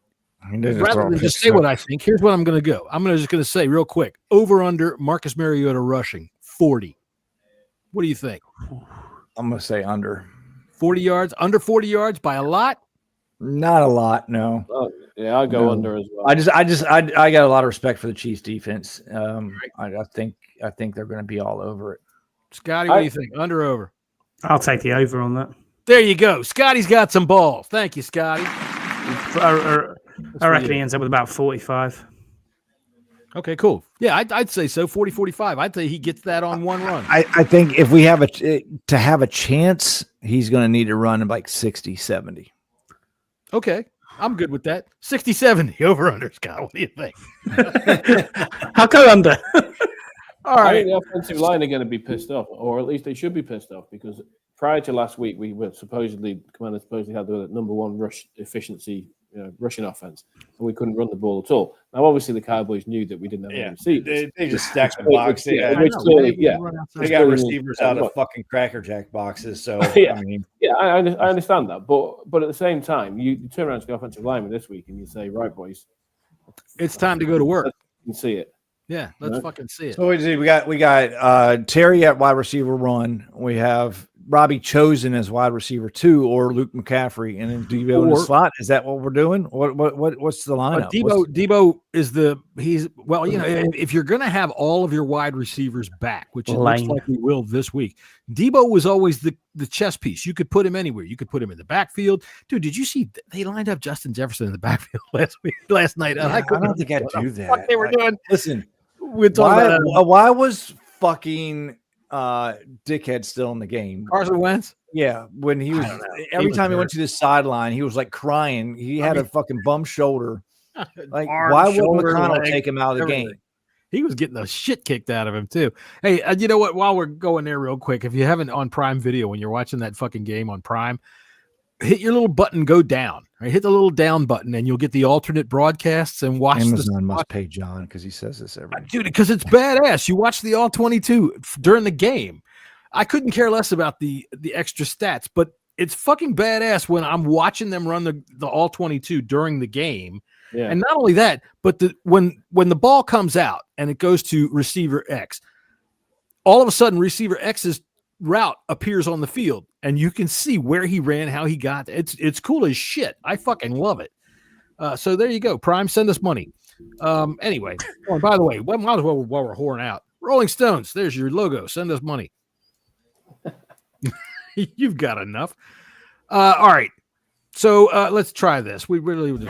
Speaker 3: rather than just say what I think, here's what I'm going to go. I'm just going to say real quick, over under Marcus Mariota rushing 40. What do you think?
Speaker 6: I'm going to say under
Speaker 3: 40 yards, under 40 yards by a lot.
Speaker 6: Not a lot, no.
Speaker 7: Yeah, I'll go under as well.
Speaker 6: I got a lot of respect for the Chiefs defense. I think they're going to be all over it.
Speaker 3: Scotty, what do you think? Under or over?
Speaker 4: I'll take the over on that.
Speaker 3: There you go. Scotty's got some balls. Thank you, Scotty.
Speaker 4: I reckon he ends up with about 45.
Speaker 3: Okay, cool. Yeah, I'd say so. 40, 45. I'd say he gets that on one run.
Speaker 6: I think if we have to have a chance, he's going to need to run like 60, 70.
Speaker 3: Okay, I'm good with that. 60, 70 over under, Scott. What do you think?
Speaker 4: I'll go under.
Speaker 7: All right. I think the offensive line are going to be pissed off, or at least they should be pissed off, because prior to last week, Commander supposedly had the number one rush efficiency, rushing offense, and we couldn't run the ball at all. Now, obviously, the Cowboys knew that we didn't have any receivers.
Speaker 10: They just stacked the box. They got receivers out of fucking Cracker Jack boxes. So
Speaker 7: I understand that, but at the same time, you turn around to the offensive lineman this week and you say, "Right, boys,
Speaker 3: it's time to go to work."
Speaker 7: Let's see it.
Speaker 3: Yeah, let's fucking see it.
Speaker 6: So we got Terry at wide receiver 1. We have Robbie Chosen as wide receiver 2, or Luke McCaffrey, and then Debo in the slot. Is that what we're doing? What's the lineup?
Speaker 3: Debo is if you're going to have all of your wide receivers back, which it looks like we will this week, Debo was always the chess piece. You could put him anywhere. You could put him in the backfield. Dude, did you see they lined up Justin Jefferson in the backfield last night?
Speaker 6: Yeah, I don't think I'd do that.
Speaker 3: What they were doing?
Speaker 6: Listen,
Speaker 3: why
Speaker 6: was fucking dickhead still in the game?
Speaker 3: Carson Wentz?
Speaker 6: Yeah, when he was every time he went to the sideline, he was like crying. He had a fucking bum shoulder. Like, why wouldn't McConnell take him out of the game?
Speaker 3: He was getting the shit kicked out of him too. Hey, you know what? While we're going there real quick, if you haven't on Prime Video, when you're watching that fucking game on Prime, hit your little button, go down. Right? Hit the little down button, and you'll get the alternate broadcasts and watch.
Speaker 6: Amazon must pay John because he says this every
Speaker 3: dude, because it's badass. You watch the all 22 during the game. I couldn't care less about the extra stats, but it's fucking badass when I'm watching them run the all 22 during the game. Yeah. And not only that, but when the ball comes out and it goes to receiver X, all of a sudden receiver X's route appears on the field, and you can see where he ran, how he got. It's cool as shit. I fucking love it. So there you go. Prime, send us money. Anyway, by the way, might as well while we're whoring out, Rolling Stones. There's your logo. Send us money. You've got enough. All right. So let's try this. We really would.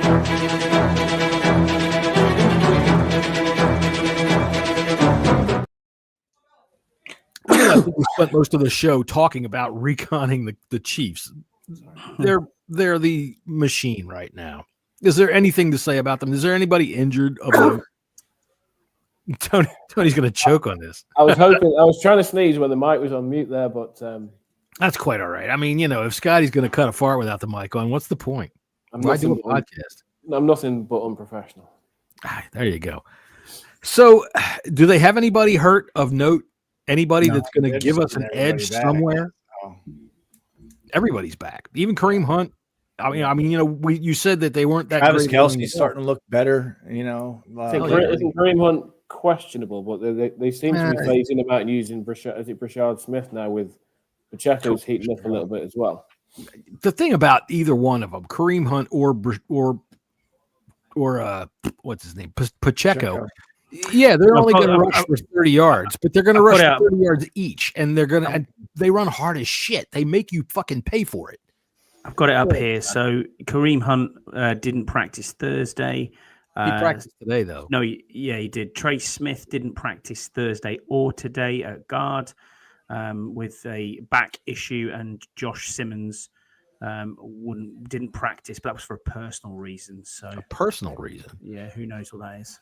Speaker 3: I think we spent most of the show talking about reconning the Chiefs. They're the machine right now. Is there anything to say about them? Is there anybody injured? Tony's going to choke on this.
Speaker 7: I was trying to sneeze when the mic was on mute there, but
Speaker 3: that's quite all right. I mean, if Scotty's going to cut a fart without the mic on, what's the point? Why do a podcast?
Speaker 7: I'm nothing but unprofessional.
Speaker 3: There you go. So, do they have anybody hurt of note? Anybody that's going to give us an edge somewhere? Oh. Everybody's back. Even Kareem Hunt. You said that they weren't that.
Speaker 6: Travis Kelce's starting to look better.
Speaker 7: Isn't Kareem Hunt questionable? But they seem to be phasing him out and using Brashard Smith now, with Pacheco's heating up a little bit as well.
Speaker 3: The thing about either one of them, Kareem Hunt or what's his name, Pacheco. Yeah, they're only going to rush for 30 yards, but they're going to rush for 30 yards each, and they run hard as shit. They make you fucking pay for it.
Speaker 4: I've got it up here. So Kareem Hunt didn't practice Thursday.
Speaker 3: He practiced today, though.
Speaker 4: No, he did. Trace Smith didn't practice Thursday or today at guard with a back issue, and Josh Simmons didn't practice, but that was for a personal reason. So
Speaker 3: a personal reason?
Speaker 4: Yeah, who knows what that is.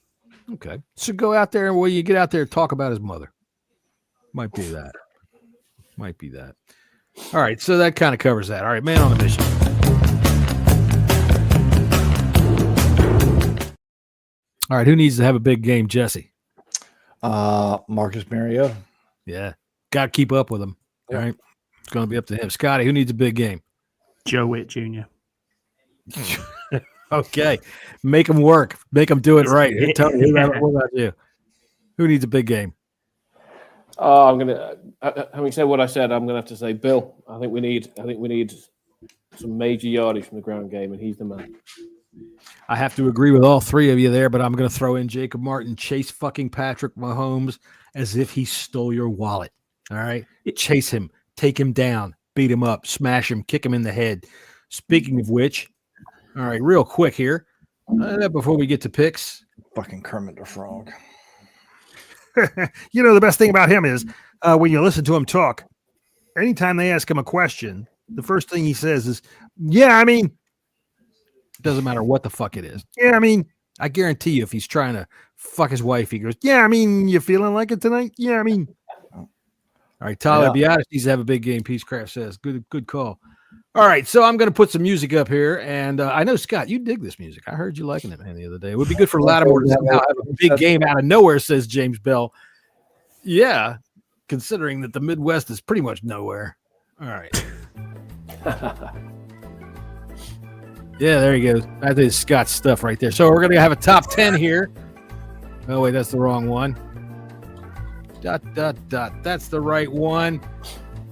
Speaker 3: Okay. So go out there, and you get out there, talk about his mother. Might be that. All right. So that kind of covers that. All right. Man on a mission. All right. Who needs to have a big game, Jesse?
Speaker 6: Marcus Mariota.
Speaker 3: Yeah. Got to keep up with him. All right. It's going to be up to him. Scotty, who needs a big game?
Speaker 4: Joe Witt Jr.
Speaker 3: Okay. Make him work. Make him do it right. Tony, what about you? Who needs a big game?
Speaker 7: Oh, I'm gonna. Having said what I said, I'm gonna have to say Bill. I think we need some major yardage from the ground game, and he's the man.
Speaker 3: I have to agree with all three of you there, but I'm going to throw in Jacob Martin, chase fucking Patrick Mahomes as if he stole your wallet. All right, chase him, take him down, beat him up, smash him, kick him in the head. Speaking of which, all right, real quick here, before we get to picks,
Speaker 6: fucking Kermit the Frog.
Speaker 11: You know, the best thing about him is when you listen to him talk, anytime they ask him a question, the first thing he says is, yeah, I mean,
Speaker 3: it doesn't matter what the fuck it is.
Speaker 11: Yeah, I mean,
Speaker 3: I guarantee you if he's trying to fuck his wife, he goes, yeah, I mean, you feeling like it tonight? Yeah, I mean. All right, Tyler, be honest, needs to have a big game, Peacecraft says. Good call. All right, so I'm going to put some music up here, and I know, Scott, you dig this music. I heard you liking it, man, the other day. It would be good for Lattimore to somehow have a big game out of nowhere, says James Bell. Yeah, considering that the Midwest is pretty much nowhere. All right. Yeah, there he goes. That is Scott's stuff right there. So we're going to have a top 10 here. Oh, wait, that's the wrong one. ... That's the right one.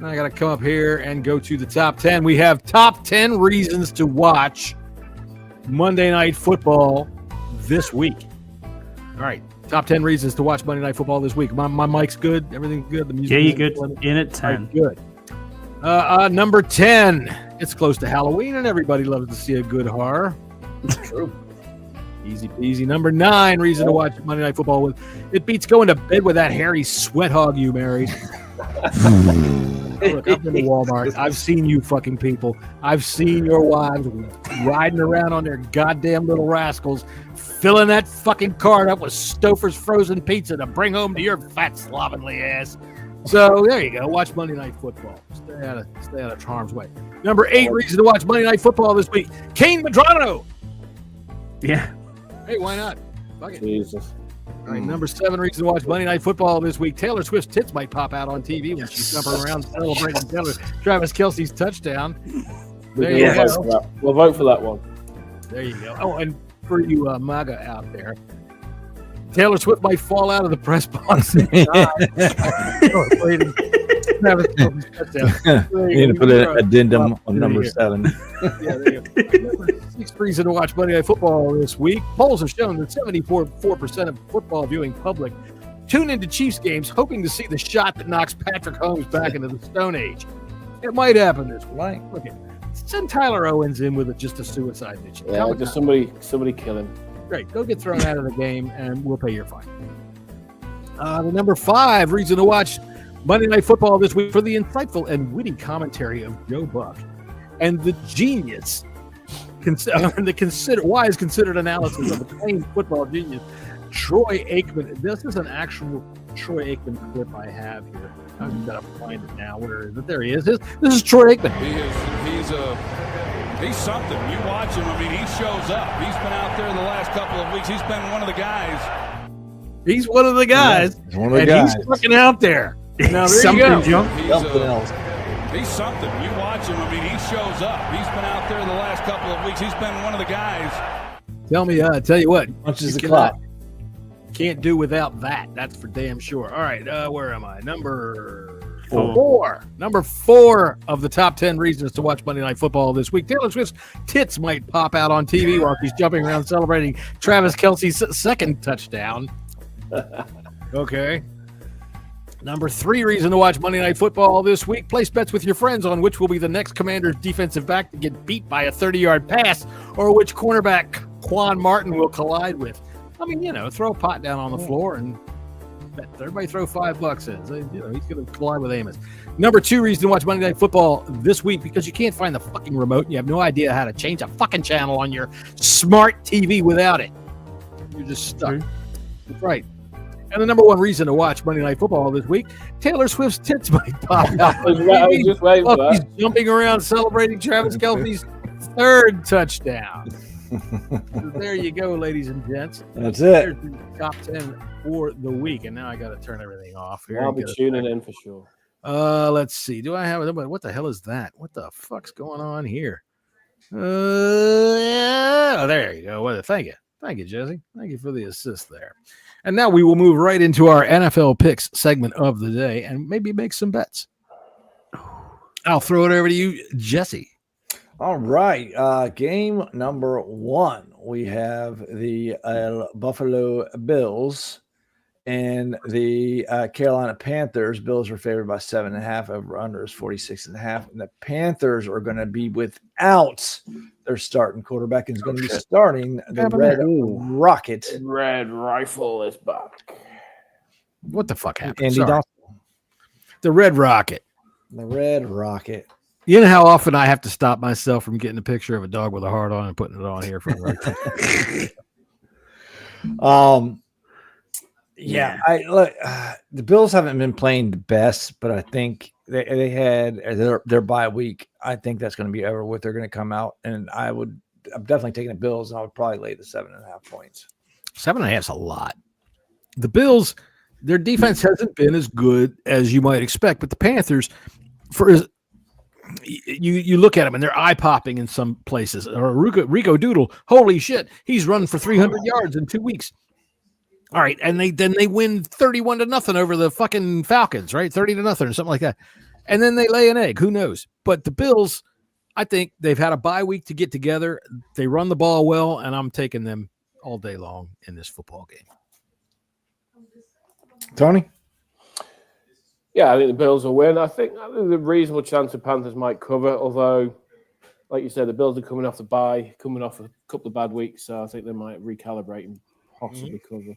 Speaker 3: I got to come up here and go to the top 10. We have top 10 reasons to watch Monday Night Football this week. All right. Top 10 reasons to watch Monday Night Football this week. My mic's good. Everything's good. The music
Speaker 4: you're good. In at 10.
Speaker 3: Right, good. Number 10. It's close to Halloween, and everybody loves to see a good horror. True. Easy peasy. Number 9 reason to watch Monday Night Football with. It beats going to bed with that hairy sweat hog you married. Look, I've been to Walmart. I've seen you fucking people. I've seen your wives riding around on their goddamn little rascals, filling that fucking cart up with Stouffer's frozen pizza to bring home to your fat slovenly ass. So there you go. Watch Monday Night Football. Stay out of harm's way. Number 8 reason to watch Monday Night Football this week. Kane Medrano.
Speaker 4: Yeah.
Speaker 3: Hey, why not? Fuck it.
Speaker 7: Jesus.
Speaker 3: All right, number 7 reason to watch Monday Night Football this week. Taylor Swift's tits might pop out on TV when she's jumping around celebrating Travis Kelce's touchdown. There you go.
Speaker 7: We'll vote for that one.
Speaker 3: There you go. Oh, and for you MAGA out there, Taylor Swift might fall out of the press box.
Speaker 6: You need to put an addendum on number 7.
Speaker 3: Yeah, there you go. Number 6 reason to watch Monday Night Football this week. Polls have shown that 74% of football viewing public tune into Chiefs games hoping to see the shot that knocks Patrick Holmes back into the Stone Age. It might happen this week. Look at send Tyler Owens in with just a suicide mission.
Speaker 7: Yeah, just somebody kill him.
Speaker 3: Great. Go get thrown out of the game, and we'll pay your fine. The number 5 reason to watch Monday Night Football this week for the insightful and witty commentary of Joe Buck and the genius, wise considered analysis of the famed football genius, Troy Aikman. This is an actual Troy Aikman clip I have here. I've got to find it now. Where is it? There he is. This is Troy Aikman.
Speaker 12: He's something. You watch him. I mean, he shows up. He's been out there the last couple of weeks. He's been one of the guys.
Speaker 3: He's one of the guys.
Speaker 6: He's one of the guys.
Speaker 3: He's fucking out there. Now, there
Speaker 4: something,
Speaker 3: you go.
Speaker 6: John.
Speaker 12: He's something. You watch him. I mean, he shows up. He's been out there the last couple of weeks. He's been one of the guys.
Speaker 3: Tell you what.
Speaker 6: Punches the clock.
Speaker 3: Can't do without that. That's for damn sure. All right. Where am I? Number 4. Number 4 of the top 10 reasons to watch Monday Night Football this week. Taylor Swift's tits might pop out on TV while she's jumping around celebrating Travis Kelce's second touchdown. Okay. Number 3 reason to watch Monday Night Football this week. Place bets with your friends on which will be the next Commanders defensive back to get beat by a 30-yard pass or which cornerback Quan Martin will collide with. I mean, throw a pot down on the floor and bet. Everybody throw $5 in. He's going to collide with Amos. Number 2 reason to watch Monday Night Football this week because you can't find the fucking remote and you have no idea how to change a fucking channel on your smart TV without it. You're just stuck. That's right. And the number 1 reason to watch Monday Night Football this week, Taylor Swift's tits might pop out.
Speaker 7: He's
Speaker 3: jumping around celebrating Travis Kelce's 3rd touchdown. So there you go, ladies and gents.
Speaker 6: That's it.
Speaker 3: There's the top 10 for the week. And now I got to turn everything off here.
Speaker 7: I'll be tuning in for sure.
Speaker 3: Let's see. Do I have it? What the hell is that? What the fuck's going on here? Oh, there you go. Well, thank you. Thank you, Jesse. Thank you for the assist there. And now we will move right into our NFL picks segment of the day and maybe make some bets. I'll throw it over to you, Jesse.
Speaker 6: All right. Game number 1. We have the Buffalo Bills and the Carolina Panthers. Bills are favored by 7.5. Over under is 46.5. And the Panthers are going to be without their starting quarterback and is going to be starting the Red Rocket.
Speaker 7: Red Rifle is back.
Speaker 3: What the fuck happened?
Speaker 6: Andy
Speaker 3: Sorry.
Speaker 6: Dalton.
Speaker 3: The Red Rocket.
Speaker 6: The Red Rocket.
Speaker 3: You know how often I have to stop myself from getting a picture of a dog with a heart on and putting it on here for the
Speaker 6: Yeah, the Bills haven't been playing the best, but I think they had their bye week. I think that's going to be over with. They're going to come out, and I'm definitely taking the Bills, and I would probably lay the 7.5 points.
Speaker 3: 7.5 is a lot. The Bills, their defense hasn't been as good as you might expect, but the Panthers, you look at them and they're eye popping in some places. Or Rico Doodle, holy shit, he's running for 300 yards in 2 weeks. All right, and they win 31-0 over the fucking Falcons, right? 30-0 or something like that. And then they lay an egg. Who knows? But the Bills, I think they've had a bye week to get together. They run the ball well, and I'm taking them all day long in this football game.
Speaker 6: Tony?
Speaker 7: Yeah, I think the Bills will win. I think there's a reasonable chance the Panthers might cover, although, like you said, the Bills are coming off the bye, coming off a couple of bad weeks, so I think they might recalibrate and possibly cover.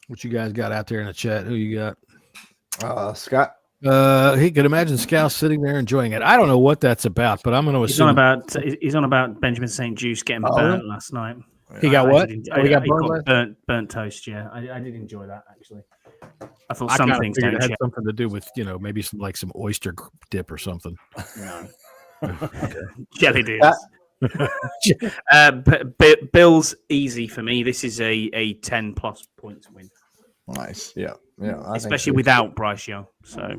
Speaker 3: What you guys got out there in the chat? Who you got?
Speaker 6: Scott.
Speaker 3: He could imagine Scout sitting there enjoying it. I don't know what that's about, but I'm going to assume
Speaker 4: he's on about Benjamin St. Juice getting burnt last night.
Speaker 3: He got what?
Speaker 4: He got burnt toast. Yeah, I did enjoy that actually. I thought some things
Speaker 3: had something to do with maybe some oyster dip or something.
Speaker 4: No. Jelly dudes. Bills easy for me. This is a 10+ points win.
Speaker 6: Nice. Yeah.
Speaker 4: Especially without Bryce Young. So,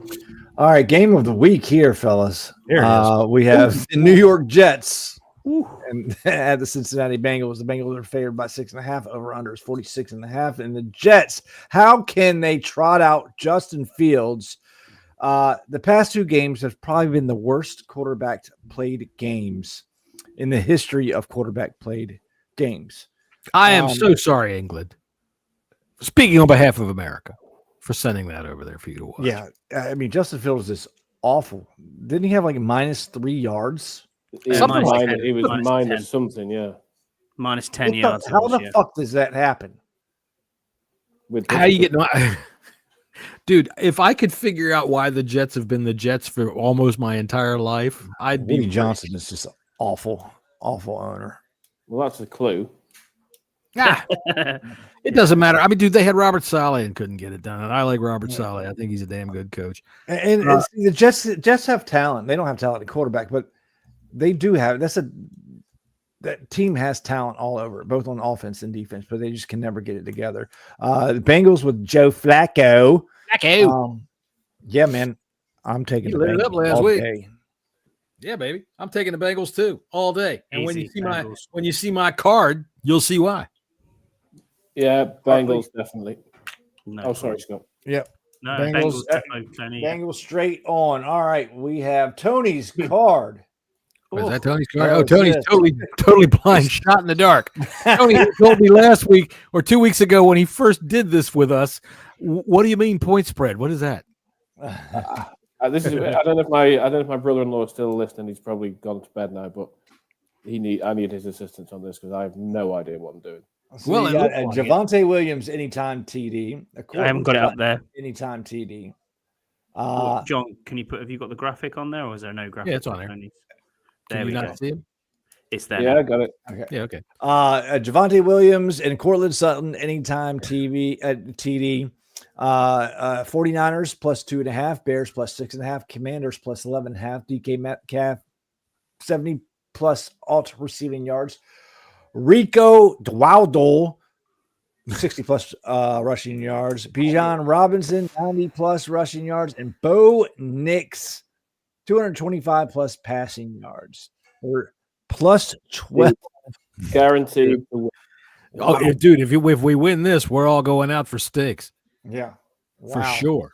Speaker 6: all right, game of the week here, fellas. Here it is. We have the New York Jets and at the Cincinnati Bengals. The Bengals are favored by 6.5. Over under is 46.5. And the Jets, how can they trot out Justin Fields? The past 2 games have probably been the worst quarterback played games in the history of quarterback played games.
Speaker 3: I am so sorry, England. Speaking on behalf of America, for sending that over there for you to watch.
Speaker 6: Yeah, I mean, Justin Fields is awful. Didn't he have minus 3 yards?
Speaker 3: Something like that.
Speaker 7: It was minus something, yeah.
Speaker 4: Minus 10 yards.
Speaker 6: How the fuck does that happen?
Speaker 3: How you get dude? If I could figure out why the Jets have been the Jets for almost my entire life, I'd be.
Speaker 6: Woody Johnson is just awful owner.
Speaker 7: Well, that's a clue.
Speaker 3: It doesn't matter. I mean, dude, they had Robert Saleh and couldn't get it done. And I like Robert Saleh. I think he's a damn good coach.
Speaker 6: And see, the Jets have talent. They don't have talent at quarterback, but they do have. That team has talent all over, both on offense and defense, but they just can never get it together. The Bengals with Joe Flacco. Yeah, man, I'm taking the Bengals
Speaker 3: it up last
Speaker 6: all
Speaker 3: week.
Speaker 6: day.
Speaker 3: Yeah, baby, I'm taking the Bengals too all day. And
Speaker 4: Easy,
Speaker 3: when you see my card, you'll see why.
Speaker 7: Yeah, Bengals definitely.
Speaker 4: No.
Speaker 7: Oh, sorry, Scott.
Speaker 6: Yep.
Speaker 4: No,
Speaker 6: Bengals straight on. All right, we have Tony's card.
Speaker 3: Is that Tony's card? Oh, Tony's totally blind, shot in the dark. Tony told me last week or 2 weeks ago when he first did this with us. What do you mean point spread? What is that?
Speaker 7: This is. I don't know if my brother-in-law is still listening. He's probably gone to bed now, but I need his assistance on this because I have no idea what I'm doing.
Speaker 6: So well, you got Javonte Williams anytime TD.
Speaker 4: I haven't got it up there.
Speaker 6: Anytime TD.
Speaker 4: John, have you got the graphic on there, or is there no graphic?
Speaker 3: Yeah, it's on there.
Speaker 4: There we go.
Speaker 3: See him?
Speaker 4: It's there.
Speaker 7: Yeah, I got it.
Speaker 6: Okay.
Speaker 3: Yeah, okay.
Speaker 6: Javonte Williams and Cortland Sutton anytime TD. 49ers plus 2.5, Bears plus 6.5, Commanders plus 11.5, DK Metcalf 70 plus alt receiving yards. Rico Dowdle, 60 plus rushing yards. Bijan Robinson, 90 plus rushing yards. And Bo Nix, 225 plus passing yards. Or plus 12.
Speaker 7: Guaranteed to win.
Speaker 3: Oh, dude, if we win this, we're all going out for steaks.
Speaker 6: Yeah. Wow.
Speaker 3: For sure.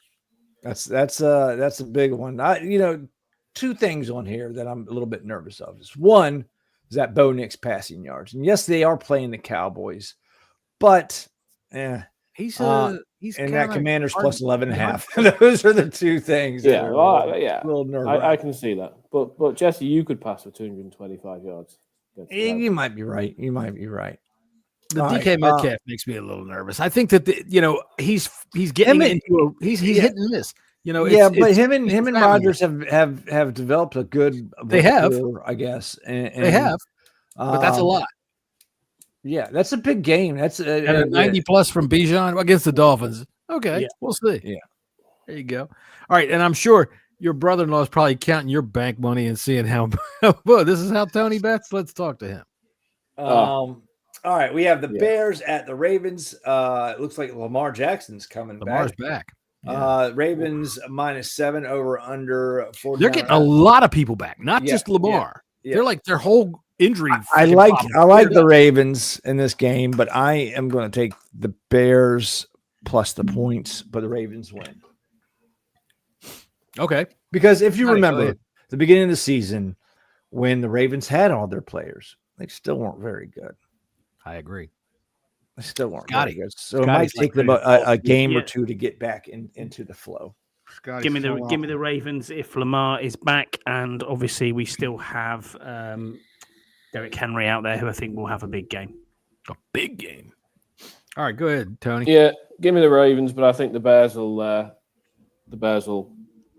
Speaker 6: That's a big one. Two things on here that I'm a little bit nervous of. One is that Bo Nix passing yards. And yes, they are playing the Cowboys, but
Speaker 3: he's
Speaker 6: and that Commanders plus 11.5. Those are the two things.
Speaker 7: Yeah,
Speaker 6: a little nervous.
Speaker 7: I can see that. But Jesse, you could pass for 225 yards.
Speaker 6: You might be right. You might be right.
Speaker 3: The DK Metcalf makes me a little nervous. I think that he's getting into he's hitting this.
Speaker 6: But him and Rodgers have developed a good.
Speaker 3: They have,
Speaker 6: I guess. And
Speaker 3: they have, but that's a lot.
Speaker 6: Yeah, that's a big game. That's
Speaker 3: a 90 plus from Bijan against the Dolphins. Okay, we'll see.
Speaker 6: Yeah,
Speaker 3: there you go. All right, and I'm sure your brother-in-law is probably counting your bank money and seeing how. Well, this is how Tony bets. Let's talk to him.
Speaker 10: All right, we have the Bears at the Ravens. It looks like Lamar Jackson's coming
Speaker 3: Lamar's
Speaker 10: back.
Speaker 3: Yeah.
Speaker 10: Ravens -7 over under 49.
Speaker 3: They're getting a lot of people back, not just Lamar.
Speaker 10: Yeah.
Speaker 3: They're like their whole injury.
Speaker 6: I like the Ravens in this game, but I am going to take the Bears plus the points, but the Ravens win.
Speaker 3: Okay.
Speaker 6: Because if you remember the beginning of the season when the Ravens had all their players, they still weren't very good.
Speaker 3: I agree.
Speaker 6: They still weren't very good. So
Speaker 3: Scotty's
Speaker 6: it might take them a game or two to get back into the flow.
Speaker 4: Give me the Ravens if Lamar is back, and obviously we still have Derrick Henry out there, who I think will have a big game.
Speaker 3: A big game. All right, go ahead, Tony.
Speaker 7: Yeah, give me the Ravens, but I think the Bears will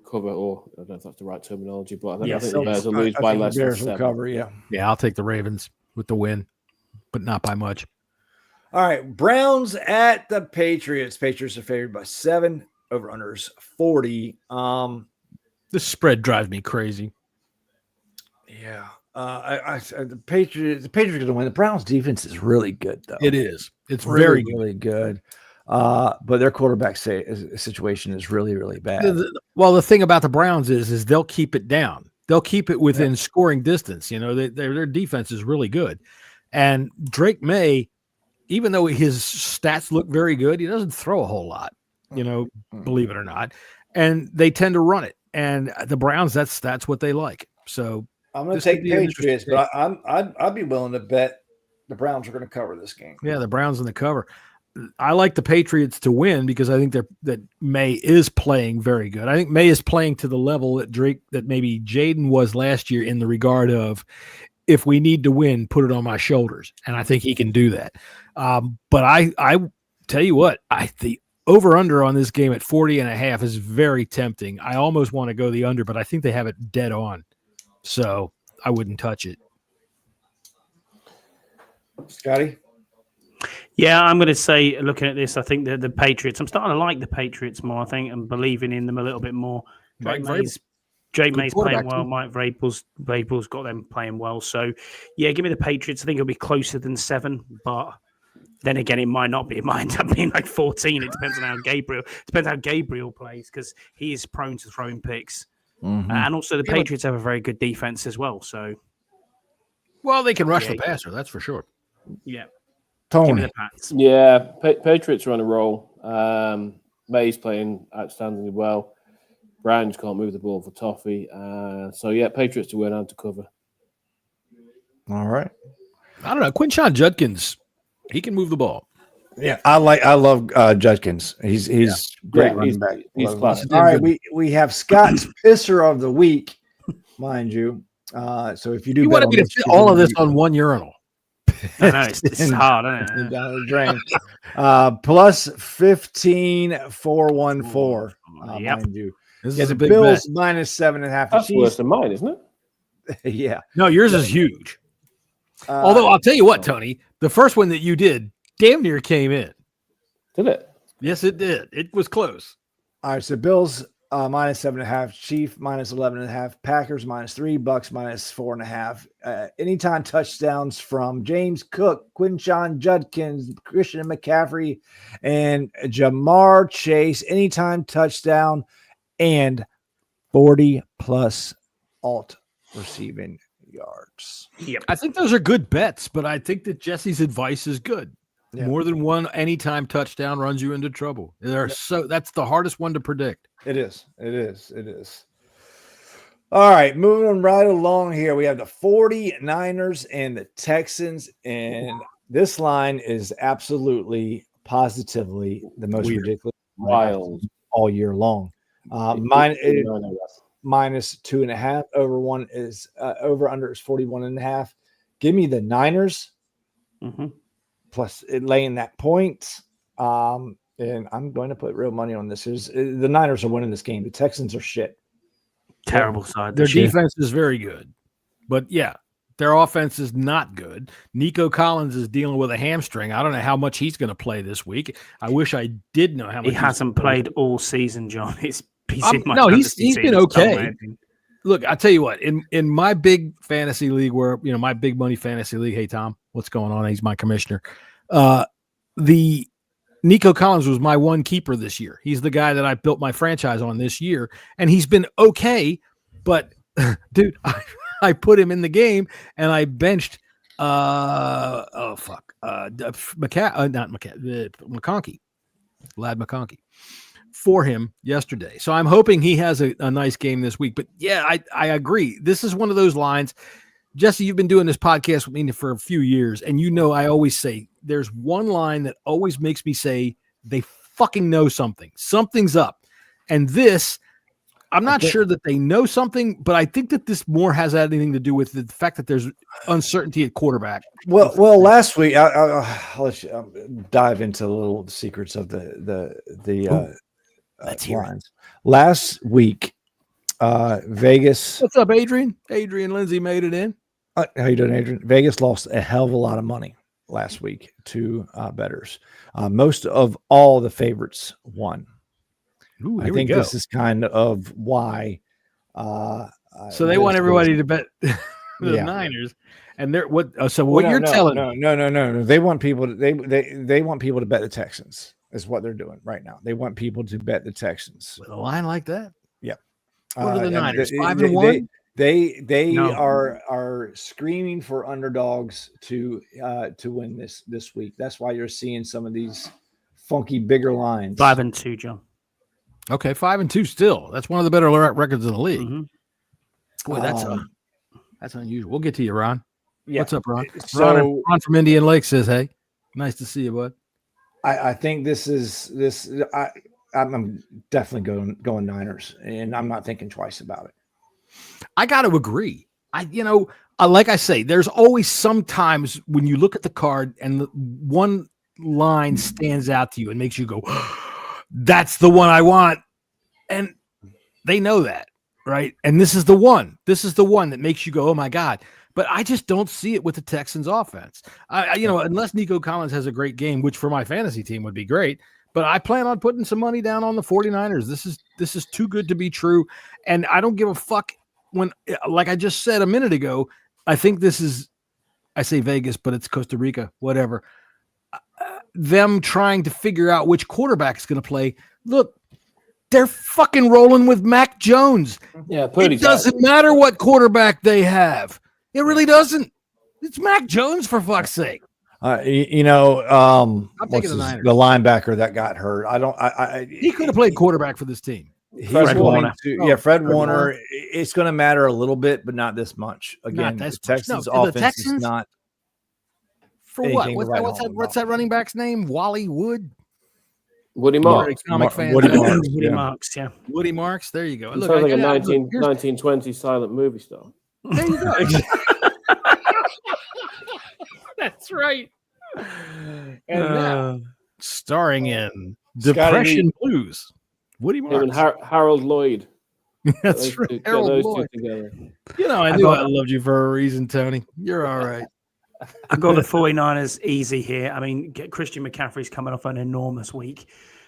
Speaker 7: cover, or I don't know if that's the right terminology, but I think the Bears will lose by less than 7.
Speaker 6: Cover, yeah,
Speaker 3: I'll take the Ravens with the win, but not by much.
Speaker 10: All right, Browns at the Patriots. Patriots are favored by 7. Over unders 40.
Speaker 3: This spread drives me crazy.
Speaker 6: Yeah. The Patriots are going to win. The Browns defense is really good, though.
Speaker 3: It is. It's
Speaker 6: really good. But their quarterback situation is really, really bad.
Speaker 3: Well, the thing about the Browns is they'll keep it down. They'll keep it within scoring distance. Their defense is really good. And Drake May, even though his stats look very good, he doesn't throw a whole lot. Believe it or not, and they tend to run it. And the Browns, that's what they like. So
Speaker 10: I'm going to take Patriots, but I'd be willing to bet the Browns are going to cover this game.
Speaker 3: Yeah, the Browns in the cover. I like the Patriots to win because I think that May is playing very good. I think May is playing to the level that maybe Jaden was last year in the regard of, if we need to win, put it on my shoulders, and I think he can do that. But I tell you what, the over-under on this game at 40.5 is very tempting. I almost want to go the under, but I think they have it dead on. So I wouldn't touch it.
Speaker 10: Scotty?
Speaker 4: Yeah, I'm going to say, looking at this, I think the Patriots, I'm starting to like the Patriots more, I think, and believing in them a little bit more. Jake May's playing well. Mike Vrabel's got them playing well. So, yeah, give me the Patriots. I think it'll be closer than 7, but then again, it might not be. It might end up being like 14. It depends on how Gabriel plays, because he is prone to throwing picks. Mm-hmm. And also the Patriots have a very good defense as well. So,
Speaker 3: well, they can rush the passer, that's for sure.
Speaker 4: Yeah.
Speaker 6: Tony.
Speaker 7: Yeah, Patriots are on a roll. May's playing outstandingly well. Browns can't move the ball for toffee. So, yeah, Patriots to win and to cover.
Speaker 6: All right.
Speaker 3: I don't know. Quinshon Judkins, he can move the ball.
Speaker 6: Yeah, I love Judkins. He's great running back.
Speaker 7: He's class.
Speaker 6: All right, we have Scott's pisser of the week, mind you. So if you
Speaker 3: want me to fit all of this on one urinal.
Speaker 4: I know, it's hard, isn't it?
Speaker 6: Down the drain. Plus 15,414. Mind you.
Speaker 3: This is a big
Speaker 6: Bills
Speaker 3: bet.
Speaker 6: minus 7.5.
Speaker 7: That's worse than mine, isn't it?
Speaker 6: Yeah.
Speaker 3: No, yours is huge. Although I'll tell you what, Tony, the first one that you did damn near came in.
Speaker 7: Did it?
Speaker 3: Yes, it did. It was close.
Speaker 6: All right, so Bills
Speaker 10: minus 7.5. Chief minus 11.5. Packers -3. Bucks -4.5. Anytime touchdowns from James Cook, Quinshon Judkins, Christian McCaffrey, and Jamar Chase. Anytime touchdown and 40+ alt receiving yards.
Speaker 4: Yep.
Speaker 3: I think those are good bets, but I think that Jesse's advice is good.
Speaker 10: Yeah.
Speaker 3: More than one anytime touchdown runs you into trouble. That's the hardest one to predict.
Speaker 10: It is. All right, moving right along here. We have the 49ers and the Texans, and this line is absolutely, positively the most ridiculous
Speaker 7: wild
Speaker 10: all year long. -2.5. Over under is 41.5. Give me the Niners plus it laying that point. And I'm going to put real money on this. The Niners are winning this game. The Texans are shit.
Speaker 4: Terrible side.
Speaker 3: Their defense is very good, but yeah, their offense is not good. Nico Collins is dealing with a hamstring. I don't know how much he's going to play this week. I wish I did know how much.
Speaker 4: He hasn't played all season, John. He's
Speaker 3: been okay. Look, I tell you what, in my big fantasy league, where my big money fantasy league. Hey Tom, what's going on? He's my commissioner. The Nico Collins was my one keeper this year. He's the guy that I built my franchise on this year, and he's been okay. But dude, I put him in the game, and I benched McConkey, Lad McConkey, for him yesterday. So I'm hoping he has a nice game this week. But yeah, I agree. This is one of those lines. Jesse, you've been doing this podcast with me for a few years, and I always say there's one line that always makes me say they fucking know something. Something's up. And this, I'm not sure that they know something, but I think that this more has anything to do with the fact that there's uncertainty at quarterback.
Speaker 10: Well, last week I'll let you dive into the little secrets of the lines. Last week, Vegas.
Speaker 3: What's up, Adrian? Adrian Lindsay made it in.
Speaker 10: How you doing, Adrian? Vegas lost a hell of a lot of money last week to bettors. Most of all the favorites won.
Speaker 3: Ooh,
Speaker 10: I think this is kind of why.
Speaker 3: So they want everybody to bet the Niners, and they're what? So what you're telling?
Speaker 10: No. They want people to they want people to bet the Texans. Is what they're doing right now. They want people to bet the Texans
Speaker 3: with a line like that.
Speaker 10: Yeah.
Speaker 3: What are the Niners? 5-1.
Speaker 10: They are screaming for underdogs to win this week. That's why you're seeing some of these funky bigger lines.
Speaker 4: 5-2, John.
Speaker 3: Okay, 5-2 still. That's one of the better records in the league.
Speaker 4: Mm-hmm.
Speaker 3: Boy, that's unusual. We'll get to you, Ron.
Speaker 10: Yeah.
Speaker 3: What's up, Ron?
Speaker 10: So,
Speaker 3: Ron from Indian Lake says, "Hey, nice to see you, bud."
Speaker 10: I think this is. I'm definitely going Niners, and I'm not thinking twice about it.
Speaker 3: I got to agree. Like I say, there's always sometimes when you look at the card and one line stands out to you and makes you go, "That's the one I want," and they know that, right? And this is the one. This is the one that makes you go, "Oh my God." But I just don't see it with the Texans offense. Unless Nico Collins has a great game, which for my fantasy team would be great. But I plan on putting some money down on the 49ers. This is too good to be true. And I don't give a fuck when, like I just said a minute ago, I think this is, I say Vegas, but it's Costa Rica, whatever. Them trying to figure out which quarterback is going to play. Look, they're fucking rolling with Mac Jones.
Speaker 7: Yeah,
Speaker 3: it doesn't matter what quarterback they have. It really doesn't. It's Mac Jones, for fuck's sake.
Speaker 10: I'm taking the
Speaker 3: Niners.
Speaker 10: The linebacker that got hurt.
Speaker 3: He could have played quarterback for this team.
Speaker 10: Fred Warner. Fred Warner. It's going to matter a little bit, but not this much. Again, the Texans' offense is not.
Speaker 3: For what? What's that running back's name? Wally Wood?
Speaker 7: Woody Marks.
Speaker 4: Woody Marks, yeah.
Speaker 3: Woody Marks. There you go.
Speaker 7: Sounds like a 1920 silent movie star.
Speaker 3: There you go. That's right. And now, starring in Depression Blues, Woody Marks
Speaker 7: and Harold Lloyd.
Speaker 3: That's right. Harold Lloyd.
Speaker 7: Together.
Speaker 3: I knew I loved you for a reason, Tony. You're all right.
Speaker 4: I got the 49ers easy here. I mean, Christian McCaffrey's coming off an enormous week.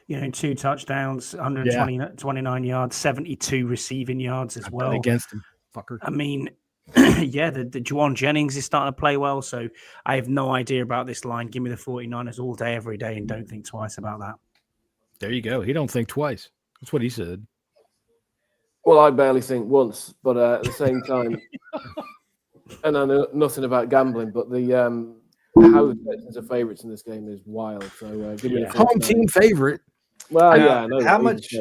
Speaker 4: 2 touchdowns, 129 yards, 72 receiving yards as well.
Speaker 3: Against him, fucker.
Speaker 4: I mean, the Juwan Jennings is starting to play well, so I have no idea about this line. Give me the 49ers all day, every day, and don't think twice about that.
Speaker 3: There you go. He don't think twice. That's what he said.
Speaker 7: Well, I barely think once, but at the same time, and I know nothing about gambling, but the how the Texans are favourites in this game is wild. So give me the
Speaker 3: home team favorite.
Speaker 7: Well, yeah, I know
Speaker 10: how much?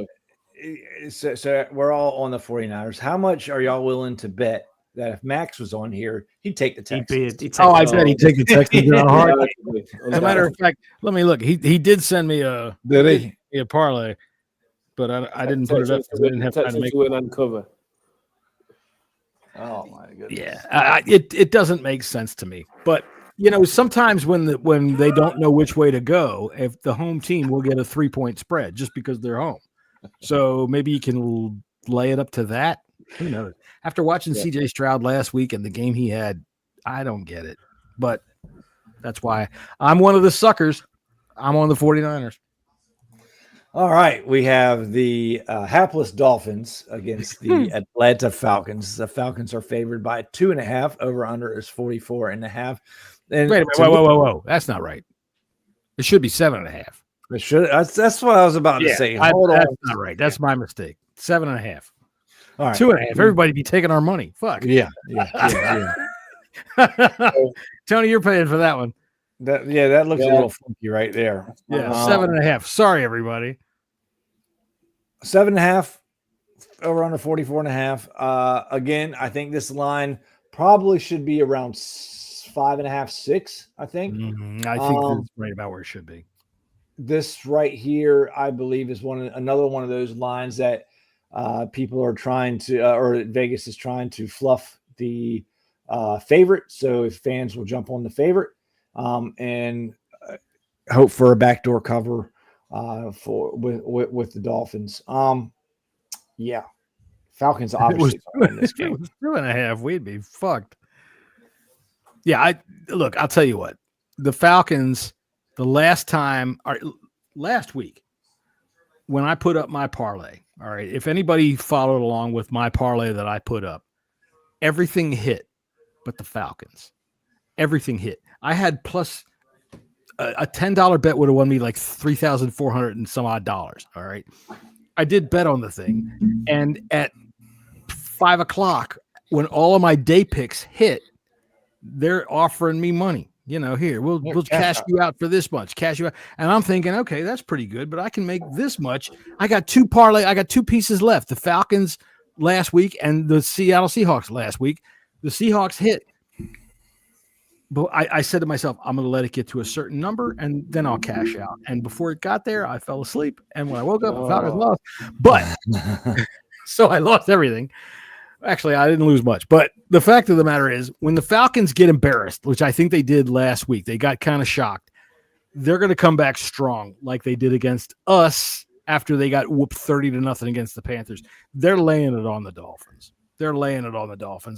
Speaker 10: So we're all on the 49ers. How much are y'all willing to bet that if Max was on here, he'd take the Texans?
Speaker 3: I bet he'd take the Texans. As a matter of fact, let me look. He did send me a parlay, but I didn't put it up. I didn't have time to make
Speaker 7: win and cover.
Speaker 10: Oh my goodness!
Speaker 3: Yeah, it doesn't make sense to me. But sometimes when they don't know which way to go, if the home team will get a 3-point spread just because they're home, so maybe you can lay it up to that. Who knows? After watching CJ Stroud last week and the game he had, I don't get it. But that's why I'm one of the suckers. I'm on the 49ers.
Speaker 10: All right. We have the hapless Dolphins against the Atlanta Falcons. The Falcons are favored by 2.5. Over under is 44.5. And
Speaker 3: wait a minute. Whoa. That's not right. It should be 7.5.
Speaker 10: It should. That's what I was about to say. Hold on.
Speaker 3: That's not right. That's my mistake. 7.5.
Speaker 10: All right.
Speaker 3: 2.5. Everybody be taking our money. Fuck.
Speaker 10: Yeah.
Speaker 3: Tony, you're paying for that one.
Speaker 10: That looks a little funky right there.
Speaker 3: Yeah, 7.5. Sorry, everybody.
Speaker 10: 7.5 over under 44.5. Again, I think this line probably should be around 5.5, 6. I think.
Speaker 3: I think that's right about where it should be.
Speaker 10: This right here, I believe, is another one of those lines that people are trying to, or Vegas is trying to fluff the favorite. So if fans will jump on the favorite and hope for a backdoor cover with the Dolphins. Falcons obviously in this game.
Speaker 3: It was 2.5. We'd be fucked. Yeah, I'll tell you what. The Falcons, last week, when I put up my parlay, all right, if anybody followed along with my parlay that I put up, everything hit but the Falcons. Everything hit. I had plus a $10 bet would have won me like $3,400 and some odd dollars. All right. I did bet on the thing. And at 5 o'clock, when all of my day picks hit, they're offering me money. Here, we'll cash you out for this much, cash you out. And I'm thinking, okay, that's pretty good, but I can make this much. I got two pieces left. The Falcons last week and the Seattle Seahawks last week. The Seahawks hit. But I said to myself, I'm going to let it get to a certain number, and then I'll cash out. And before it got there, I fell asleep. And when I woke up, the Falcons lost. But so I lost everything. Actually, I didn't lose much. But the fact of the matter is, when the Falcons get embarrassed, which I think they did last week, they got kind of shocked. They're going to come back strong like they did against us after they got whooped 30-0 against the Panthers. They're laying it on the Dolphins.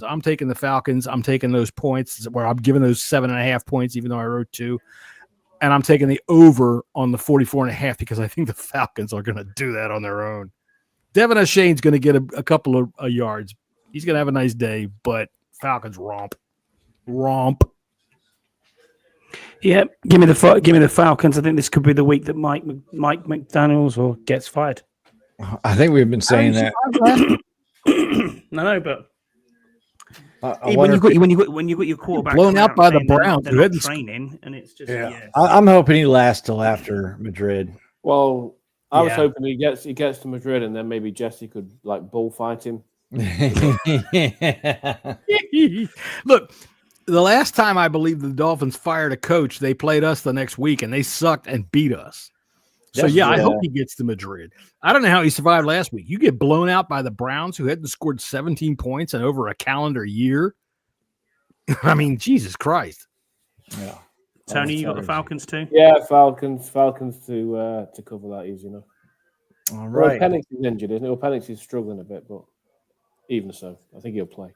Speaker 3: I'm taking the Falcons. I'm taking those points where I'm giving those 7.5 points, even though I wrote 2. And I'm taking the over on the 44.5 because I think the Falcons are going to do that on their own. Devin O'Shane's going to get a couple of yards. He's going to have a nice day, but Falcons romp.
Speaker 4: Yeah, give me the Falcons. I think this could be the week that Mike McDaniels gets fired.
Speaker 10: I think we've been saying that.
Speaker 4: No, but when you got your quarterback
Speaker 3: blown out by the Browns,
Speaker 4: they're not training, and it's just
Speaker 10: I'm hoping he lasts till after Madrid.
Speaker 7: Well, I was hoping he gets to Madrid, and then maybe Jesse could bullfight him.
Speaker 3: Look, the last time I believe the Dolphins fired a coach, they played us the next week, and they sucked and beat us. So, I hope he gets to Madrid. I don't know how he survived last week. You get blown out by the Browns, who hadn't scored 17 points in over a calendar year. I mean, Jesus Christ.
Speaker 10: Yeah.
Speaker 4: Tony, you got the Falcons too?
Speaker 7: Yeah, Falcons to cover that easy enough.
Speaker 10: All right.
Speaker 7: Well, Penix is injured, isn't it? Well, Penix is struggling a bit, but even so, I think he'll play.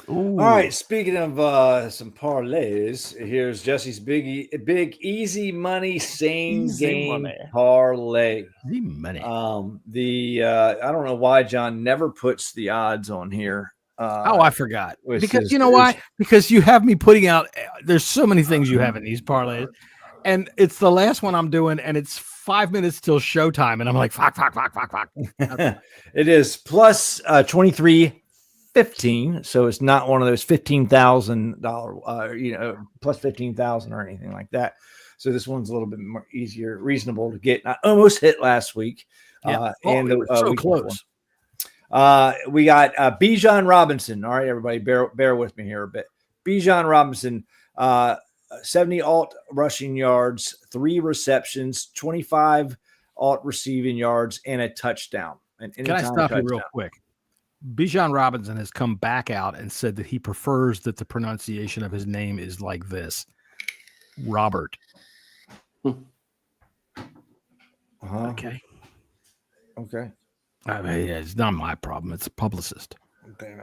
Speaker 6: All right. Speaking of some parlays, here's Jesse's big easy money same game parlay.
Speaker 3: Easy money.
Speaker 6: I don't know why John never puts the odds on here.
Speaker 3: I forgot. Because you know why? Because you have me putting out. There's so many things you have in these parlays, and it's the last one I'm doing, and it's 5 minutes till showtime, and I'm like, fuck.
Speaker 6: It is plus 23.15, so it's not one of those $15,000, plus 15,000 or anything like that. So this one's a little bit more easier, reasonable to get. I almost hit last week, and
Speaker 3: so
Speaker 6: week
Speaker 3: close.
Speaker 6: We got Bijan Robinson. All right, everybody, bear with me here a bit. Bijan Robinson, 70 alt rushing yards, 3 receptions, 25 alt receiving yards, and a touchdown.
Speaker 3: Can I stop you real quick? Bijan Robinson has come back out and said that he prefers that the pronunciation of his name is like this: Robert.
Speaker 6: Okay.
Speaker 3: I mean, it's not my problem. It's a publicist.
Speaker 6: Okay.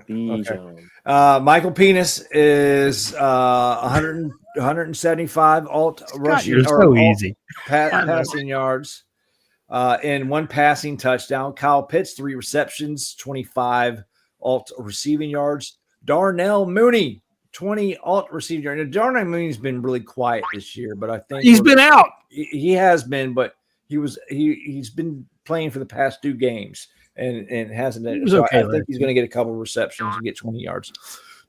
Speaker 6: Michael Penis is 175 alt rushing.
Speaker 3: You're so easy.
Speaker 6: Passing yards and 1 passing touchdown. Kyle Pitts, 3 receptions, 25 alt receiving yards. Darnell Mooney, 20 alt receiving yards. Now, Darnell Mooney's been really quiet this year, but I think
Speaker 3: he's been out.
Speaker 6: He has been, but he's been playing for the past 2 games and hasn't been. So okay, I think he's going to get a couple of receptions and get 20 yards.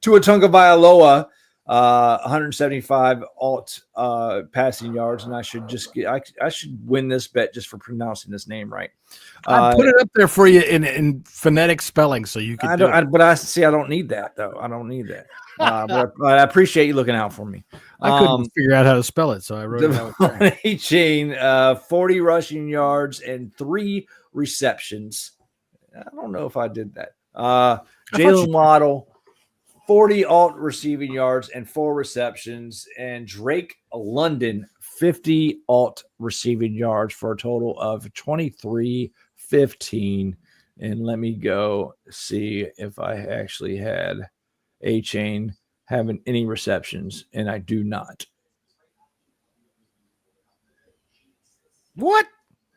Speaker 6: Tua Tagovailoa, 175 alt passing yards, and I should win this bet just for pronouncing this name right.
Speaker 3: I put it up there for you in phonetic spelling so you can.
Speaker 6: I don't need that though. I don't need that. But I appreciate you looking out for me.
Speaker 3: I couldn't figure out how to spell it, so I wrote it out.
Speaker 6: Chain, 40 rushing yards and 3 receptions. I don't know if I did that. Jalen Waddle, 40 alt receiving yards and 4 receptions, and Drake London, 50 alt receiving yards for a total of 23.15. And let me go see if I actually had A Chain having any receptions, and I do not.
Speaker 3: What?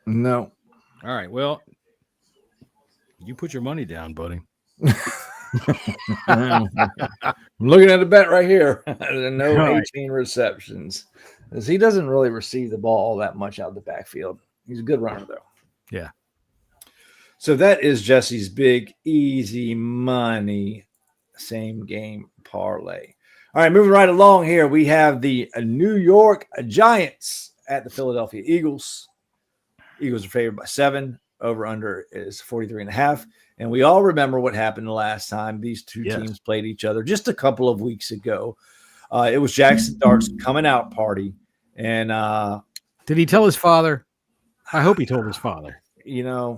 Speaker 6: No.
Speaker 3: All right. Well, you put your money down, buddy.
Speaker 6: I'm looking at the bet right here. No 18 receptions. Because he doesn't really receive the ball all that much out of the backfield. He's a good runner, though.
Speaker 3: Yeah.
Speaker 6: So that is Jesse's big, easy money same game parlay. All right, moving right along here, we have the New York Giants at the Philadelphia Eagles. Eagles are favored by 7. Over under is 43.5. And we all remember what happened the last time these two teams played each other just a couple of weeks ago. It was Jackson Dart's coming out party. And
Speaker 3: did he tell his father? I hope he told his father.
Speaker 6: Yeah.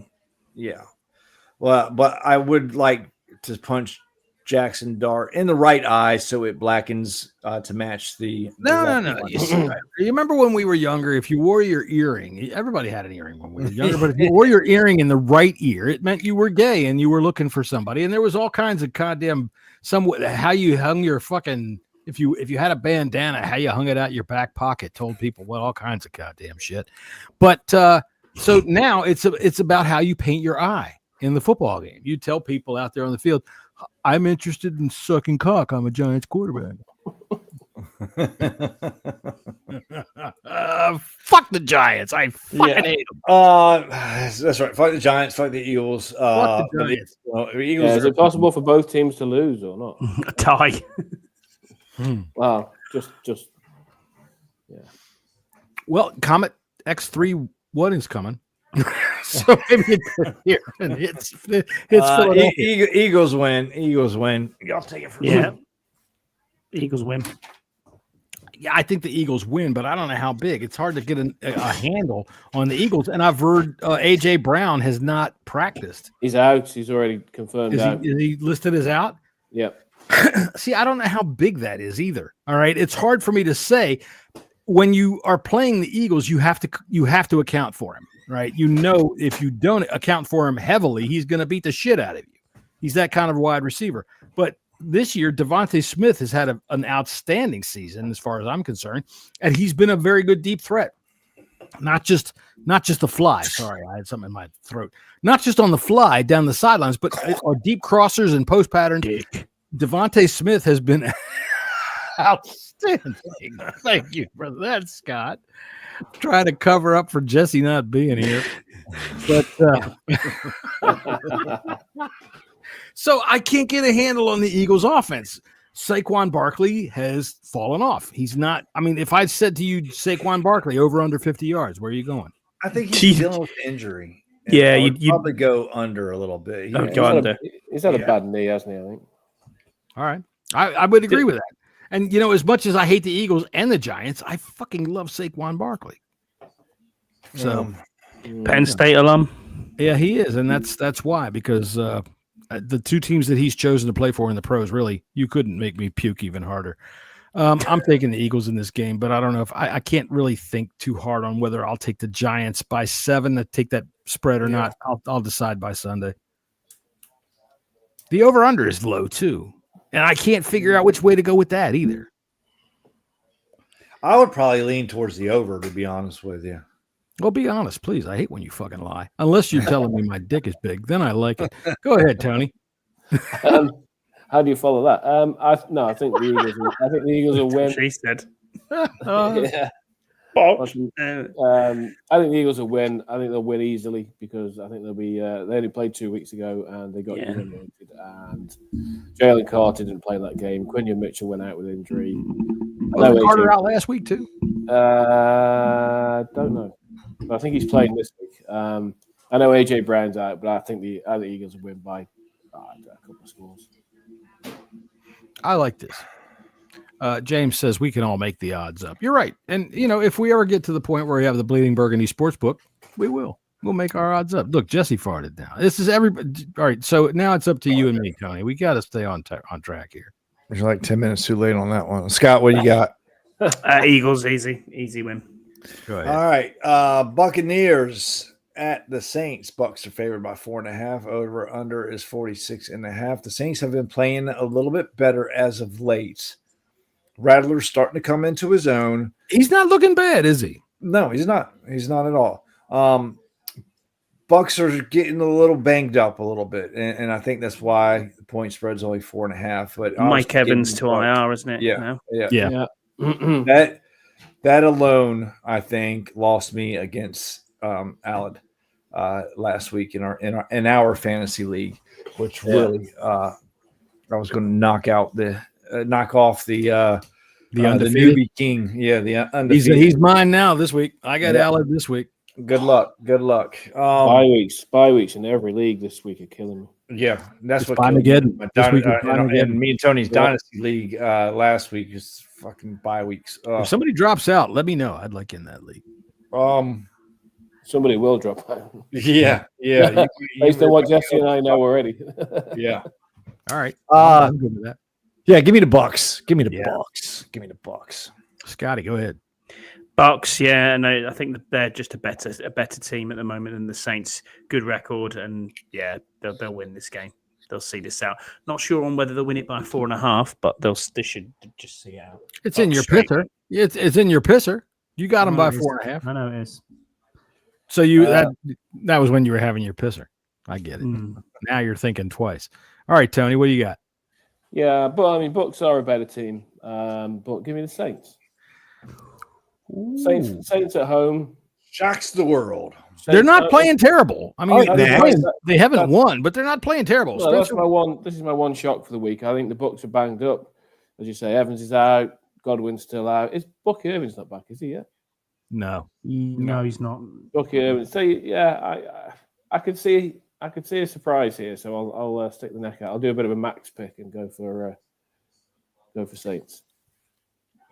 Speaker 6: Well, but I would like to punch Jackson Dart in the right eye so it blackens to match the.
Speaker 3: No. You remember when we were younger, if you wore your earring, everybody had an earring when we were younger, but if you wore your earring in the right ear, it meant you were gay and you were looking for somebody. And there was all kinds of goddamn how you hung your fucking. If you had a bandana, how you hung it out your back pocket, told people all kinds of goddamn shit. But so now it's about how you paint your eye in the football game. You tell people out there on the field, I'm interested in sucking cock. I'm a Giants quarterback. Fuck the Giants. I fucking hate them.
Speaker 6: That's right. Fuck the Giants. Fuck the Eagles.
Speaker 3: Fuck the Giants.
Speaker 7: Is it possible for both teams to lose or not?
Speaker 4: A tie.
Speaker 7: Wow. Just. Yeah.
Speaker 3: Well, Comet X3 what is coming? So maybe it's here and it's
Speaker 6: Eagles win. Y'all take it from
Speaker 4: me. Eagles win.
Speaker 3: Yeah, I think the Eagles win, but I don't know how big. It's hard to get a handle on the Eagles. And I've heard AJ Brown has not practiced.
Speaker 7: He's out. He's already confirmed.
Speaker 3: Is he listed as out?
Speaker 7: Yep.
Speaker 3: See, I don't know how big that is either. All right, it's hard for me to say. When you are playing the Eagles, you have to account for him. Right. If you don't account for him heavily, he's going to beat the shit out of you. He's that kind of wide receiver. But this year, Devontae Smith has had an outstanding season as far as I'm concerned, and he's been a very good deep threat. Not just the fly. Sorry, I had something in my throat. Not just on the fly down the sidelines, but deep crossers and post patterns. Devontae Smith has been outstanding. Thank you for that, Scott. Trying to cover up for Jesse not being here, but so I can't get a handle on the Eagles' offense. Saquon Barkley has fallen off. He's not. I mean, if I said to you, Saquon Barkley over under 50 yards, where are you going?
Speaker 6: I think he's dealing with injury.
Speaker 4: Yeah,
Speaker 6: you'd probably go under a little bit.
Speaker 7: He's had a bad knee, hasn't he? I think.
Speaker 3: All right, I would agree with that. And as much as I hate the Eagles and the Giants, I fucking love Saquon Barkley. So,
Speaker 4: Penn State alum.
Speaker 3: Yeah, he is, and that's why, because the two teams that he's chosen to play for in the pros, really, you couldn't make me puke even harder. I'm taking the Eagles in this game, but I don't know if I can't really think too hard on whether I'll take the Giants by 7 to take that spread or not. I'll decide by Sunday. The over-under is low, too, and I can't figure out which way to go with that either.
Speaker 6: I would probably lean towards the over, to be honest with you.
Speaker 3: Well, be honest, please. I hate when you fucking lie. Unless you're telling me my dick is big, then I like it. Go ahead, Tony.
Speaker 7: How do you follow that? I think the Eagles. I think the Eagles will win.
Speaker 4: She said.
Speaker 7: Yeah. I think the Eagles will win. I think they'll win easily because I think they'll be. They only played 2 weeks ago and they got eliminated. And Jalen Carter didn't play that game. Quinion Mitchell went out with injury.
Speaker 3: Was Carter out last week too?
Speaker 7: Don't know. But I think he's playing this week. I know AJ Brown's out, but I think the Eagles will win by a couple of scores.
Speaker 3: I like this. James says we can all make the odds up. You're right. And, if we ever get to the point where we have the Bleeding Burgundy Sportsbook, we will. We'll make our odds up. Look, Jesse farted now. This is everybody. All right. So now it's up to you and me, Tony. We got to stay on track here.
Speaker 10: You're like 10 minutes too late on that one. Scott, what do you got?
Speaker 4: Eagles, easy win.
Speaker 3: Go ahead.
Speaker 6: All right. Buccaneers at the Saints. Bucks are favored by 4.5. Over under is 46.5. The Saints have been playing a little bit better as of late. Rattler's starting to come into his own.
Speaker 3: He's not looking bad, is he?
Speaker 6: No, he's not. He's not at all. Bucks are getting a little banged up a little bit, and I think that's why the point spread's only 4.5. But
Speaker 4: Mike Evans to IR, isn't it?
Speaker 6: Yeah. That alone, I think, lost me against Alad last week in our fantasy league, which really I was going to knock off the newbie king. Yeah, the undefeated.
Speaker 3: He's mine now this week. I got Alad this week.
Speaker 6: Good luck.
Speaker 7: Bye weeks in every league this week are killing me.
Speaker 6: Yeah, that's
Speaker 3: it's
Speaker 6: what
Speaker 3: killed me.
Speaker 6: and me and Tony's dynasty league last week is fucking bye weeks.
Speaker 3: If somebody drops out, let me know. I'd like in that league.
Speaker 7: Somebody will drop out.
Speaker 6: Yeah.
Speaker 7: Based on what Jesse and I know already.
Speaker 6: Yeah.
Speaker 3: All right. I'm good with that.
Speaker 10: Yeah, give me the Bucks. Give me the Bucks.
Speaker 3: Scotty, go ahead.
Speaker 4: Bucks, yeah, and I think that they're just a better team at the moment than the Saints. Good record, and they'll win this game. They'll see this out. Not sure on whether they'll win it by 4.5, but they should just see it out.
Speaker 3: It's in your pisser. It's in your pisser. You got them by 4.5.
Speaker 4: I know it is.
Speaker 3: So that was when you were having your pisser. I get it. Now you're thinking twice. All right, Tony, what do you got?
Speaker 7: Yeah, but I mean, Bucks are a better team. But give me the Saints. Saints at home.
Speaker 6: Shocks the world.
Speaker 3: They're not playing terrible. I mean, they haven't won, but they're not playing terrible.
Speaker 7: No, this is my one shock for the week. I think the Bucks are banged up. As you say, Evans is out. Godwin's still out. Is Bucky Irvin's not back? Is he yet?
Speaker 3: No,
Speaker 4: he's not.
Speaker 7: Bucky Irvin. So I could see a surprise here. So I'll stick the neck out. I'll do a bit of a max pick and go for Saints.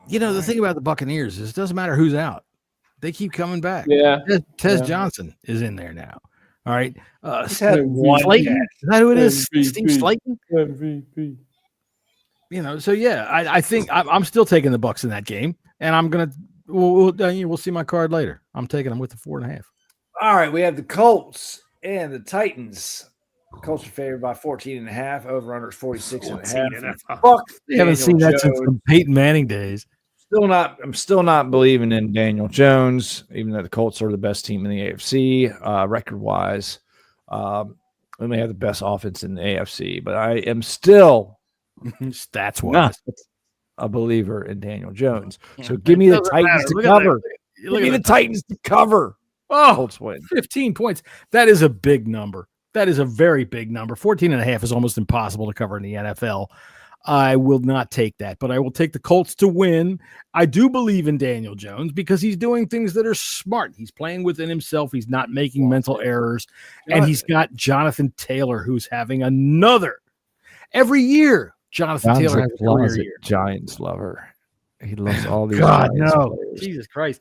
Speaker 3: The thing about the Buccaneers is it doesn't matter who's out. They keep coming back.
Speaker 7: Yeah.
Speaker 3: Tez Johnson is in there now. All right.
Speaker 6: Slayton?
Speaker 3: Is that who it is?
Speaker 7: MVP.
Speaker 3: Steve Slayton?
Speaker 7: MVP.
Speaker 3: So I think I'm still taking the Bucks in that game, and we'll see my card later. I'm taking them with the 4.5.
Speaker 6: All right, we have the Colts and the Titans. Colts are favored by 14.5. Over under is 46.5.
Speaker 3: Fuck, you haven't seen that since the Peyton Manning days.
Speaker 6: I'm still not believing in Daniel Jones, even though the Colts are the best team in the AFC record wise. And they have the best offense in the AFC, but I am still
Speaker 3: stats wise
Speaker 6: not a believer in Daniel Jones. So give me the Titans to cover. Give me the Titans to cover.
Speaker 3: Oh,
Speaker 6: Colts win.
Speaker 3: 15 points. That is a big number. That is a very big number. 14.5 is almost impossible to cover in the NFL. I will not take that, but I will take the Colts to win. I do believe in Daniel Jones because he's doing things that are smart. He's playing within himself. He's not making mental errors. And he's got Jonathan Taylor, who's having another. Every year, Jonathan Taylor has a career year.
Speaker 6: Giants lover. He loves all these
Speaker 3: God,
Speaker 6: Giants
Speaker 3: no.
Speaker 6: players.
Speaker 3: Jesus Christ.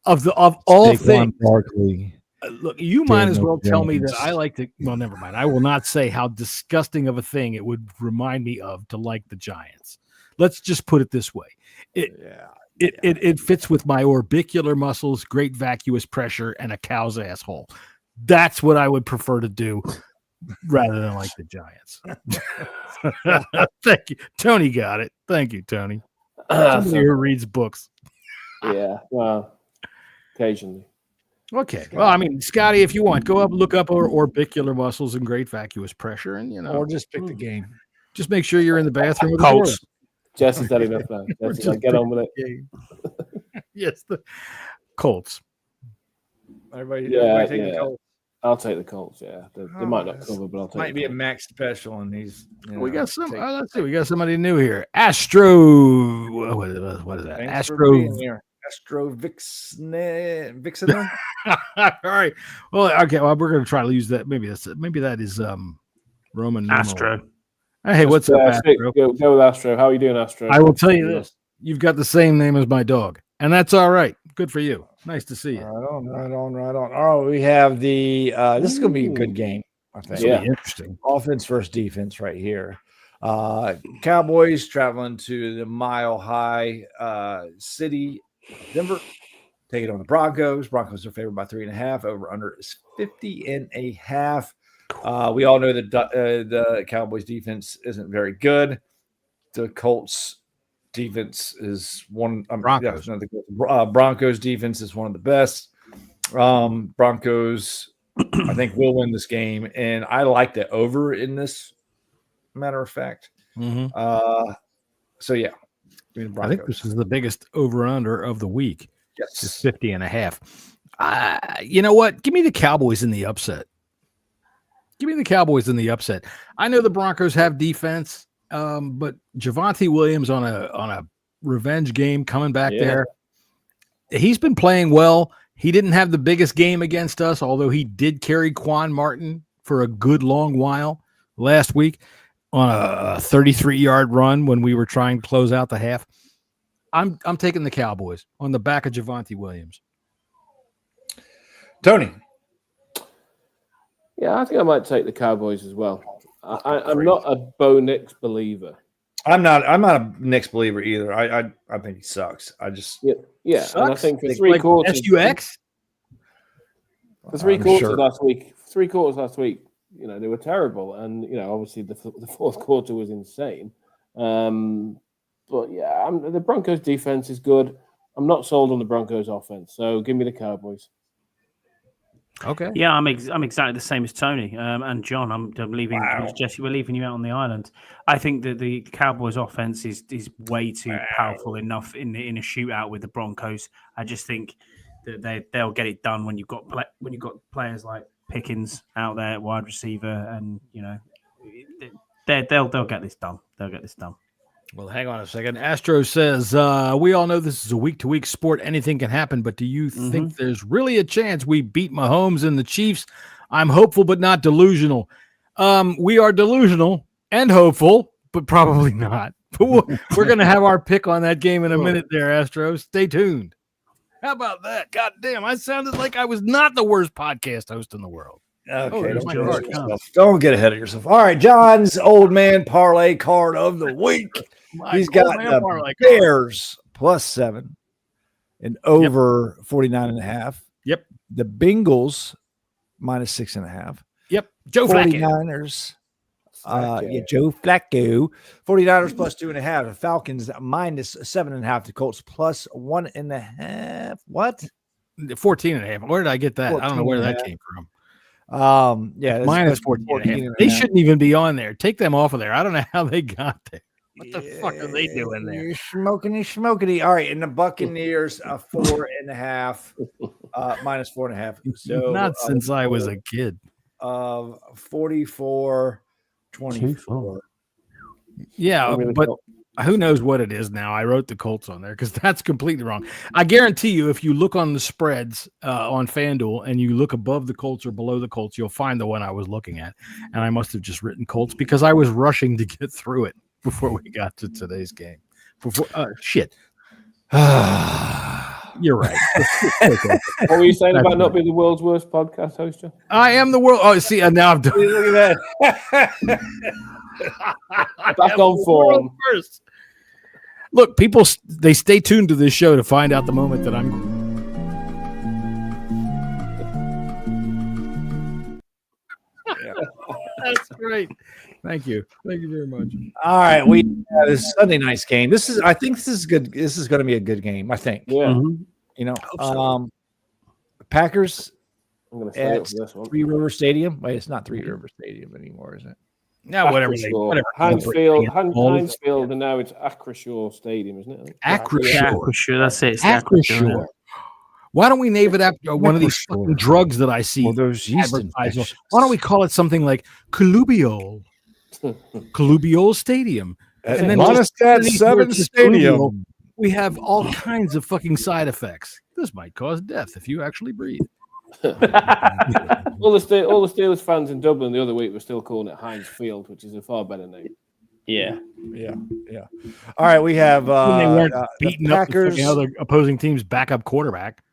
Speaker 3: Of all things.
Speaker 6: Barkley.
Speaker 3: Look, you might as well tell me that I like to. Well, never mind. I will not say how disgusting of a thing it would remind me of to like the Giants. Let's just put it this way: it fits with my orbicular muscles, great vacuous pressure, and a cow's asshole. That's what I would prefer to do rather than like the Giants. Thank you, Tony. Got it. Thank you, Tony. Somebody who reads books.
Speaker 7: Yeah, well, occasionally.
Speaker 3: Okay. Well, I mean, Scotty, if you want, go up, look up our orbicular muscles and great vacuous pressure, and
Speaker 6: or just pick the game.
Speaker 3: Just make sure you're in the bathroom with
Speaker 7: Colts. Jess is that enough now. Jess like, get on with it.
Speaker 3: Yes, the Colts.
Speaker 6: Everybody
Speaker 7: take
Speaker 6: the Colts.
Speaker 7: I'll take the Colts. Yeah, they might not cover, but I'll take.
Speaker 6: Might be a max special, and these.
Speaker 3: We got some. Let's see. We got somebody new here. Astro. What is that?
Speaker 6: Astro Vixen.
Speaker 3: All right. Well, okay. Well, we're going to try to use that. Maybe that is Roman numeral.
Speaker 4: Astro.
Speaker 3: Hey, what's up, Astro?
Speaker 7: Go with Astro. How are you doing, Astro?
Speaker 3: I will tell you this: you've got the same name as my dog, and that's all right. Good for you. Nice to see you.
Speaker 6: Right on. Oh, we have the. This is going to be a good game. I think.
Speaker 3: Yeah, interesting.
Speaker 6: Offense versus defense, right here. Cowboys traveling to the Mile High city. Denver, take it on the Broncos. Broncos are favored by 3.5. Over under is 50.5. We all know that the Cowboys defense isn't very good. The Colts defense is one.
Speaker 3: Broncos.
Speaker 6: Broncos defense is one of the best. Broncos, I think, will win this game, and I like the over in this. Matter of fact.
Speaker 3: Mm-hmm.
Speaker 6: So yeah.
Speaker 3: I think this is the biggest over-under of the week.
Speaker 6: Yes.
Speaker 3: It's 50.5. You know what? Give me the Cowboys in the upset. I know the Broncos have defense, but Javonte Williams on a revenge game coming back there. He's been playing well. He didn't have the biggest game against us, although he did carry Quan Martin for a good long while last week on a 33-yard run when we were trying to close out the half. I'm taking the Cowboys on the back of Javonte Williams.
Speaker 6: Tony.
Speaker 7: Yeah, I think I might take the Cowboys as well. I'm not a Bo Nix believer.
Speaker 6: I'm not a Nix believer either. I think he sucks. I just
Speaker 7: and I think for three quarters
Speaker 3: SUX?
Speaker 7: For three quarters last week, you know, they were terrible, and you know, obviously the fourth quarter was insane. But yeah, the Broncos defense is good. I'm not sold on the Broncos offense, so give me the Cowboys.
Speaker 3: Okay.
Speaker 4: Yeah, I'm exactly the same as Tony and John. I'm leaving Jesse. We're leaving you out on the island. I think that the Cowboys' offense is way too powerful enough in a shootout with the Broncos. I just think that they'll get it done when you've got players like Pickens out there at wide receiver, and you know they'll get this done. They'll get this done.
Speaker 3: Well, hang on a second. Astro says, we all know this is a week-to-week sport. Anything can happen, but do you think there's really a chance we beat Mahomes and the Chiefs? I'm hopeful, but not delusional. We are delusional and hopeful, but probably not. But we're going to have our pick on that game in a minute there, Astro. Stay tuned. How about that? God damn, I sounded like I was not the worst podcast host in the world.
Speaker 6: Okay, don't get ahead of yourself. All right, John's old man parlay card of the week. He's got the Bears +7 and over 49.5.
Speaker 3: Yep.
Speaker 6: The Bengals -6.5.
Speaker 3: Yep. Joe Flacco.
Speaker 10: 49ers. Joe Flacco. 49ers plus 2.5. The Falcons minus 7.5. The Colts plus 1.5. What?
Speaker 3: 14.5. Where did I get that? I don't know where that came from.
Speaker 10: Yeah,
Speaker 3: minus 14.5. They shouldn't even be on there. Take them off of there. I don't know how they got there. What the fuck are they doing there?
Speaker 10: You're smoking. All right, and the Buccaneers 4.5, minus 4.5. So
Speaker 3: not since I was a kid.
Speaker 10: 44-24.
Speaker 3: Yeah, but who knows what it is now? I wrote the Colts on there because that's completely wrong. I guarantee you, if you look on the spreads on FanDuel and you look above the Colts or below the Colts, you'll find the one I was looking at. And I must have just written Colts because I was rushing to get through it before we got to today's game. Shit. You're right.
Speaker 7: What were you saying about not being the world's worst podcast host?
Speaker 3: I am the world. Oh, see, and now I'm doing.
Speaker 10: Look at that.
Speaker 7: Back on form.
Speaker 3: Look, people, they stay tuned to this show to find out the moment that I'm. That's great. Thank you very much.
Speaker 10: All right, we have this Sunday night's game. I think this is good. This is going to be a good game. I think.
Speaker 7: Yeah.
Speaker 10: You know, Packers.
Speaker 7: I'm going to stay
Speaker 10: at
Speaker 7: up for this one.
Speaker 10: Three River Stadium. Wait, it's not Three River Stadium anymore, is it?
Speaker 3: No, whatever.
Speaker 7: Heinz Field, and now it's Acrisure Stadium, isn't it?
Speaker 3: Acrisure.
Speaker 4: That's it. It's
Speaker 3: Acrisure. Why don't we name it after one of these fucking drugs that I see?
Speaker 10: Those yeast infections.
Speaker 3: Why don't we call it something like Collubiol Stadium?
Speaker 10: And then Monistat 7 Stadium.
Speaker 3: We have all kinds of fucking side effects. This might cause death if you actually breathe.
Speaker 7: all the Steelers fans in Dublin the other week were still calling it Heinz Field, which is a far better name.
Speaker 4: Yeah.
Speaker 10: All right, we have
Speaker 3: they weren't beating
Speaker 10: the Packers,
Speaker 3: up the other opposing team's backup quarterback.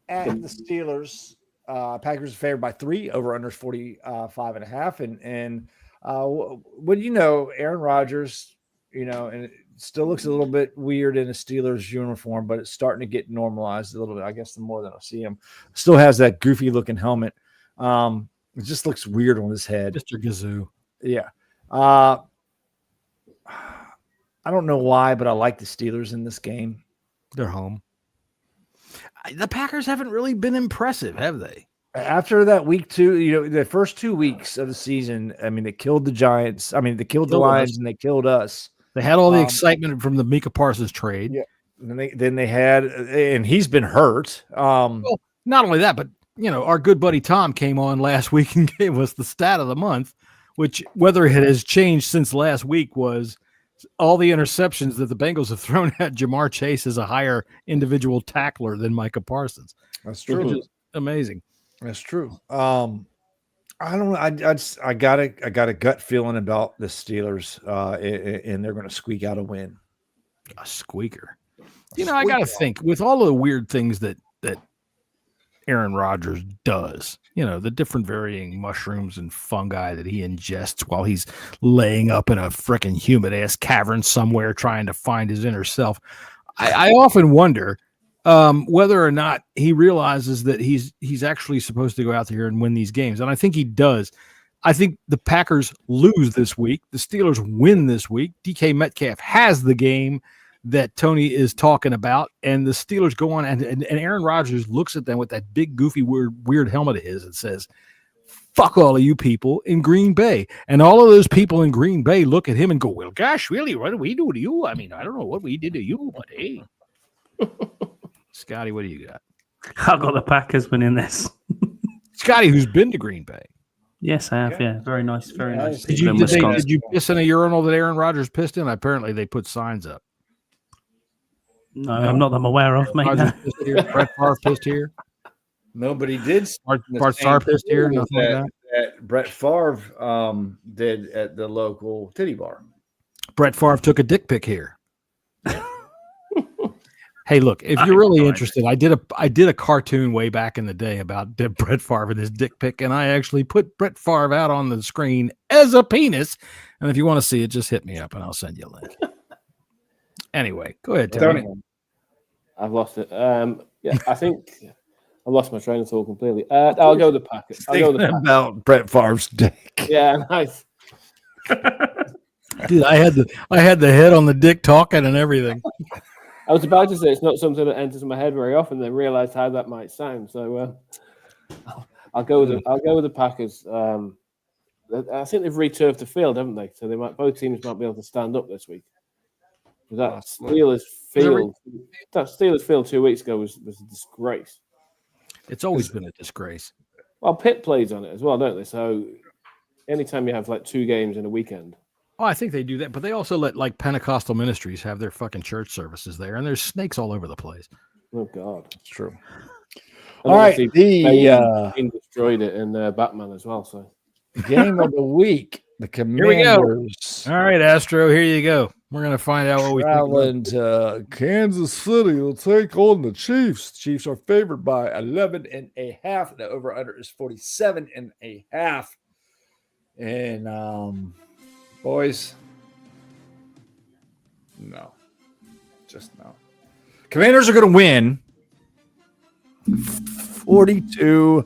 Speaker 10: At the Steelers. Packers are favored by 3. Over under 45.5. And what you know, Aaron Rodgers, you know, and it still looks a little bit weird in a Steelers uniform, but it's starting to get normalized a little bit. I guess the more that I see him, still has that goofy looking helmet. It just looks weird on his head.
Speaker 3: Mr. Gazoo.
Speaker 10: Yeah. I don't know why, but I like the Steelers in this game.
Speaker 3: They're home. The Packers haven't really been impressive, have they?
Speaker 10: After that week 2, you know, the first 2 weeks of the season, I mean, they killed the Giants. I mean, they killed the Lions and they killed us.
Speaker 3: They had all the excitement from the Micah Parsons trade.
Speaker 10: Yeah. And then they had, and he's been hurt.
Speaker 3: Well, not only that, but you know, our good buddy Tom came on last week and gave us the stat of the month, which whether it has changed since last week was all the interceptions that the Bengals have thrown at Jamar Chase is a higher individual tackler than Micah Parsons.
Speaker 10: That's true.
Speaker 3: Which is amazing.
Speaker 10: That's true. I don't know. I got a gut feeling about the Steelers, and they're going to squeak out a win.
Speaker 3: A squeaker. You know, I got to think with all of the weird things that Aaron Rodgers does, you know, the different varying mushrooms and fungi that he ingests while he's laying up in a freaking humid ass cavern somewhere trying to find his inner self. I often wonder whether or not he realizes that he's actually supposed to go out there and win these games. And I think he does. I think the Packers lose this week. The Steelers win this week. DK Metcalf has the game that Tony is talking about, and the Steelers go on, and Aaron Rodgers looks at them with that big, goofy, weird helmet of his and says, fuck all of you people in Green Bay. And all of those people in Green Bay look at him and go, well, gosh, really, what did we do to you? I mean, I don't know what we did to you, but hey. Scotty, what do you got?
Speaker 4: I've got the Packers winning this.
Speaker 3: Scotty, who's been to Green Bay.
Speaker 4: Yes, I have. Yeah, very nice. Very nice.
Speaker 3: Did you piss in a urinal that Aaron Rodgers pissed in? Apparently, they put signs up.
Speaker 4: No, I'm not that I'm aware of, mate. No.
Speaker 3: Brett Favre pissed here.
Speaker 10: Nobody did.
Speaker 3: Bart Starr pissed here. Nothing like
Speaker 10: that Brett Favre did at the local titty bar.
Speaker 3: Brett Favre took a dick pic here. Hey, look, if you're really interested, I did a cartoon way back in the day about Brett Favre and his dick pic, and I actually put Brett Favre out on the screen as a penis. And if you want to see it, just hit me up and I'll send you a link. Anyway, go ahead, Tony.
Speaker 7: I've lost it. Yeah, I think lost my train of thought completely. I'll go with the Packers. I'll go with the Packers.
Speaker 6: About Brett Favre's dick.
Speaker 7: Yeah, nice.
Speaker 3: Dude, I had the head on the dick talking and everything.
Speaker 7: I was about to say it's not something that enters my head very often, then realized how that might sound. So I'll go with the Packers. I think they've returfed the field, haven't they? So both teams might be able to stand up this week. That Steelers field 2 weeks ago was a disgrace.
Speaker 3: It's always been a disgrace.
Speaker 7: Well, Pitt plays on it as well, don't they? So anytime you have like 2 games in a weekend.
Speaker 3: Oh, I think they do that, but they also let like Pentecostal ministries have their fucking church services there, and there's snakes all over the place.
Speaker 7: Oh God,
Speaker 6: it's true.
Speaker 7: All right, Bane destroyed it in Batman as well. So
Speaker 6: game of the week, the Commanders.
Speaker 3: Here we go. All right, Astro, here you go. We're gonna find out what we
Speaker 6: traveling to Kansas City. Will take on the Chiefs. Chiefs are favored by 11.5. The over under is 47.5. And boys, no, just no. Commanders are going to win 42-37.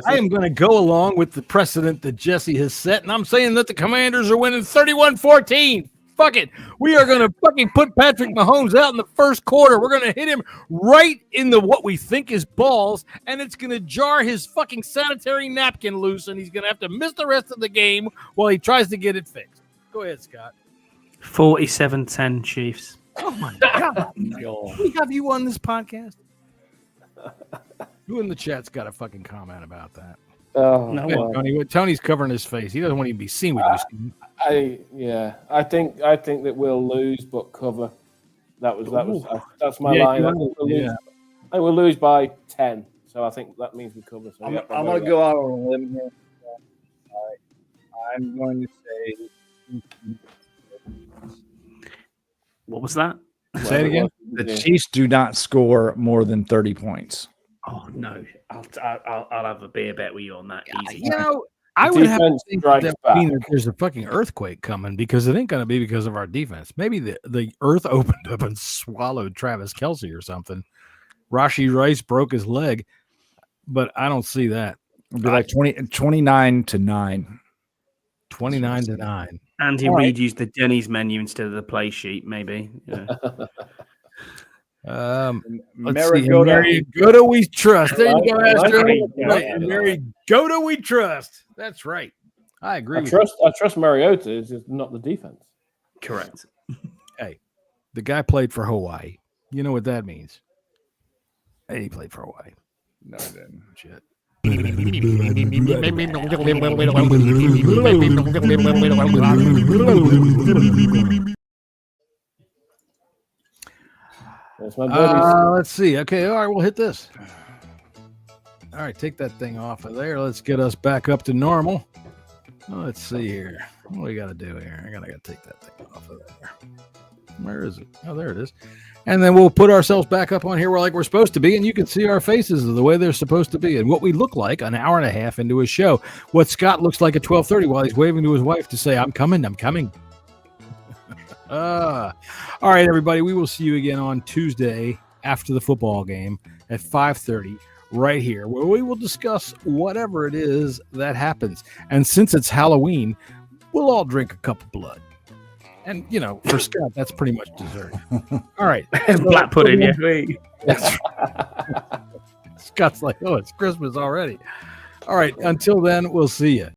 Speaker 3: I am going to go along with the precedent that Jesse has set, and I'm saying that the Commanders are winning 31-14. Fuck it. We are going to fucking put Patrick Mahomes out in the first quarter. We're going to hit him right in the what we think is balls, and it's going to jar his fucking sanitary napkin loose, and he's going to have to miss the rest of the game while he tries to get it fixed. Go ahead, Scott.
Speaker 4: 47-10 Chiefs.
Speaker 3: Oh, my God. We have you on this podcast? Who in the chat's got a fucking comment about that?
Speaker 7: No,
Speaker 3: Tony's covering his face. He doesn't want to be seen with you.
Speaker 7: I think that we'll lose, but cover. That's my line. I will lose by 10, so I think that means we cover. So
Speaker 6: I'm going to go out on a limb here. I'm going to say.
Speaker 4: What was that?
Speaker 3: Say it again.
Speaker 6: The Chiefs do not score more than 30 points.
Speaker 4: Oh no! I'll have a beer bet with you on that. Easy.
Speaker 3: You know, I would have to think that there's a fucking earthquake coming because it ain't going to be because of our defense. Maybe the earth opened up and swallowed Travis Kelce or something. Rashee Rice broke his leg, but I don't see that.
Speaker 6: It'll be like 29-9.
Speaker 3: 29-9.
Speaker 4: Andy Reid used the Denny's menu instead of the play sheet, maybe. Yeah.
Speaker 3: Mariota we trust. There you go, Astro. Mariota we trust. That's right. I agree.
Speaker 7: I trust Mariota. It's just not the defense.
Speaker 4: Correct.
Speaker 3: Hey, the guy played for Hawaii. You know what that means? Hey, he played for Hawaii.
Speaker 6: No, I didn't.
Speaker 3: Shit. Let's see. Okay, all right, we'll hit this. All right, take that thing off of there. Let's get us back up to normal. Let's see here. What do we got to do here? I gotta take that thing off of there. Where is it? Oh, there it is. And then we'll put ourselves back up on here like we're supposed to be, and you can see our faces the way they're supposed to be and what we look like an hour and a half into a show. What Scott looks like at 12:30 while he's waving to his wife to say, I'm coming. All right, everybody. We will see you again on Tuesday after the football game at 5:30 right here, where we will discuss whatever it is that happens. And since it's Halloween, we'll all drink a cup of blood. And, you know, for Scott, that's pretty much dessert. All right.
Speaker 4: Black pudding, yeah.
Speaker 3: Scott's like, oh, it's Christmas already. All right. Until then, we'll see you.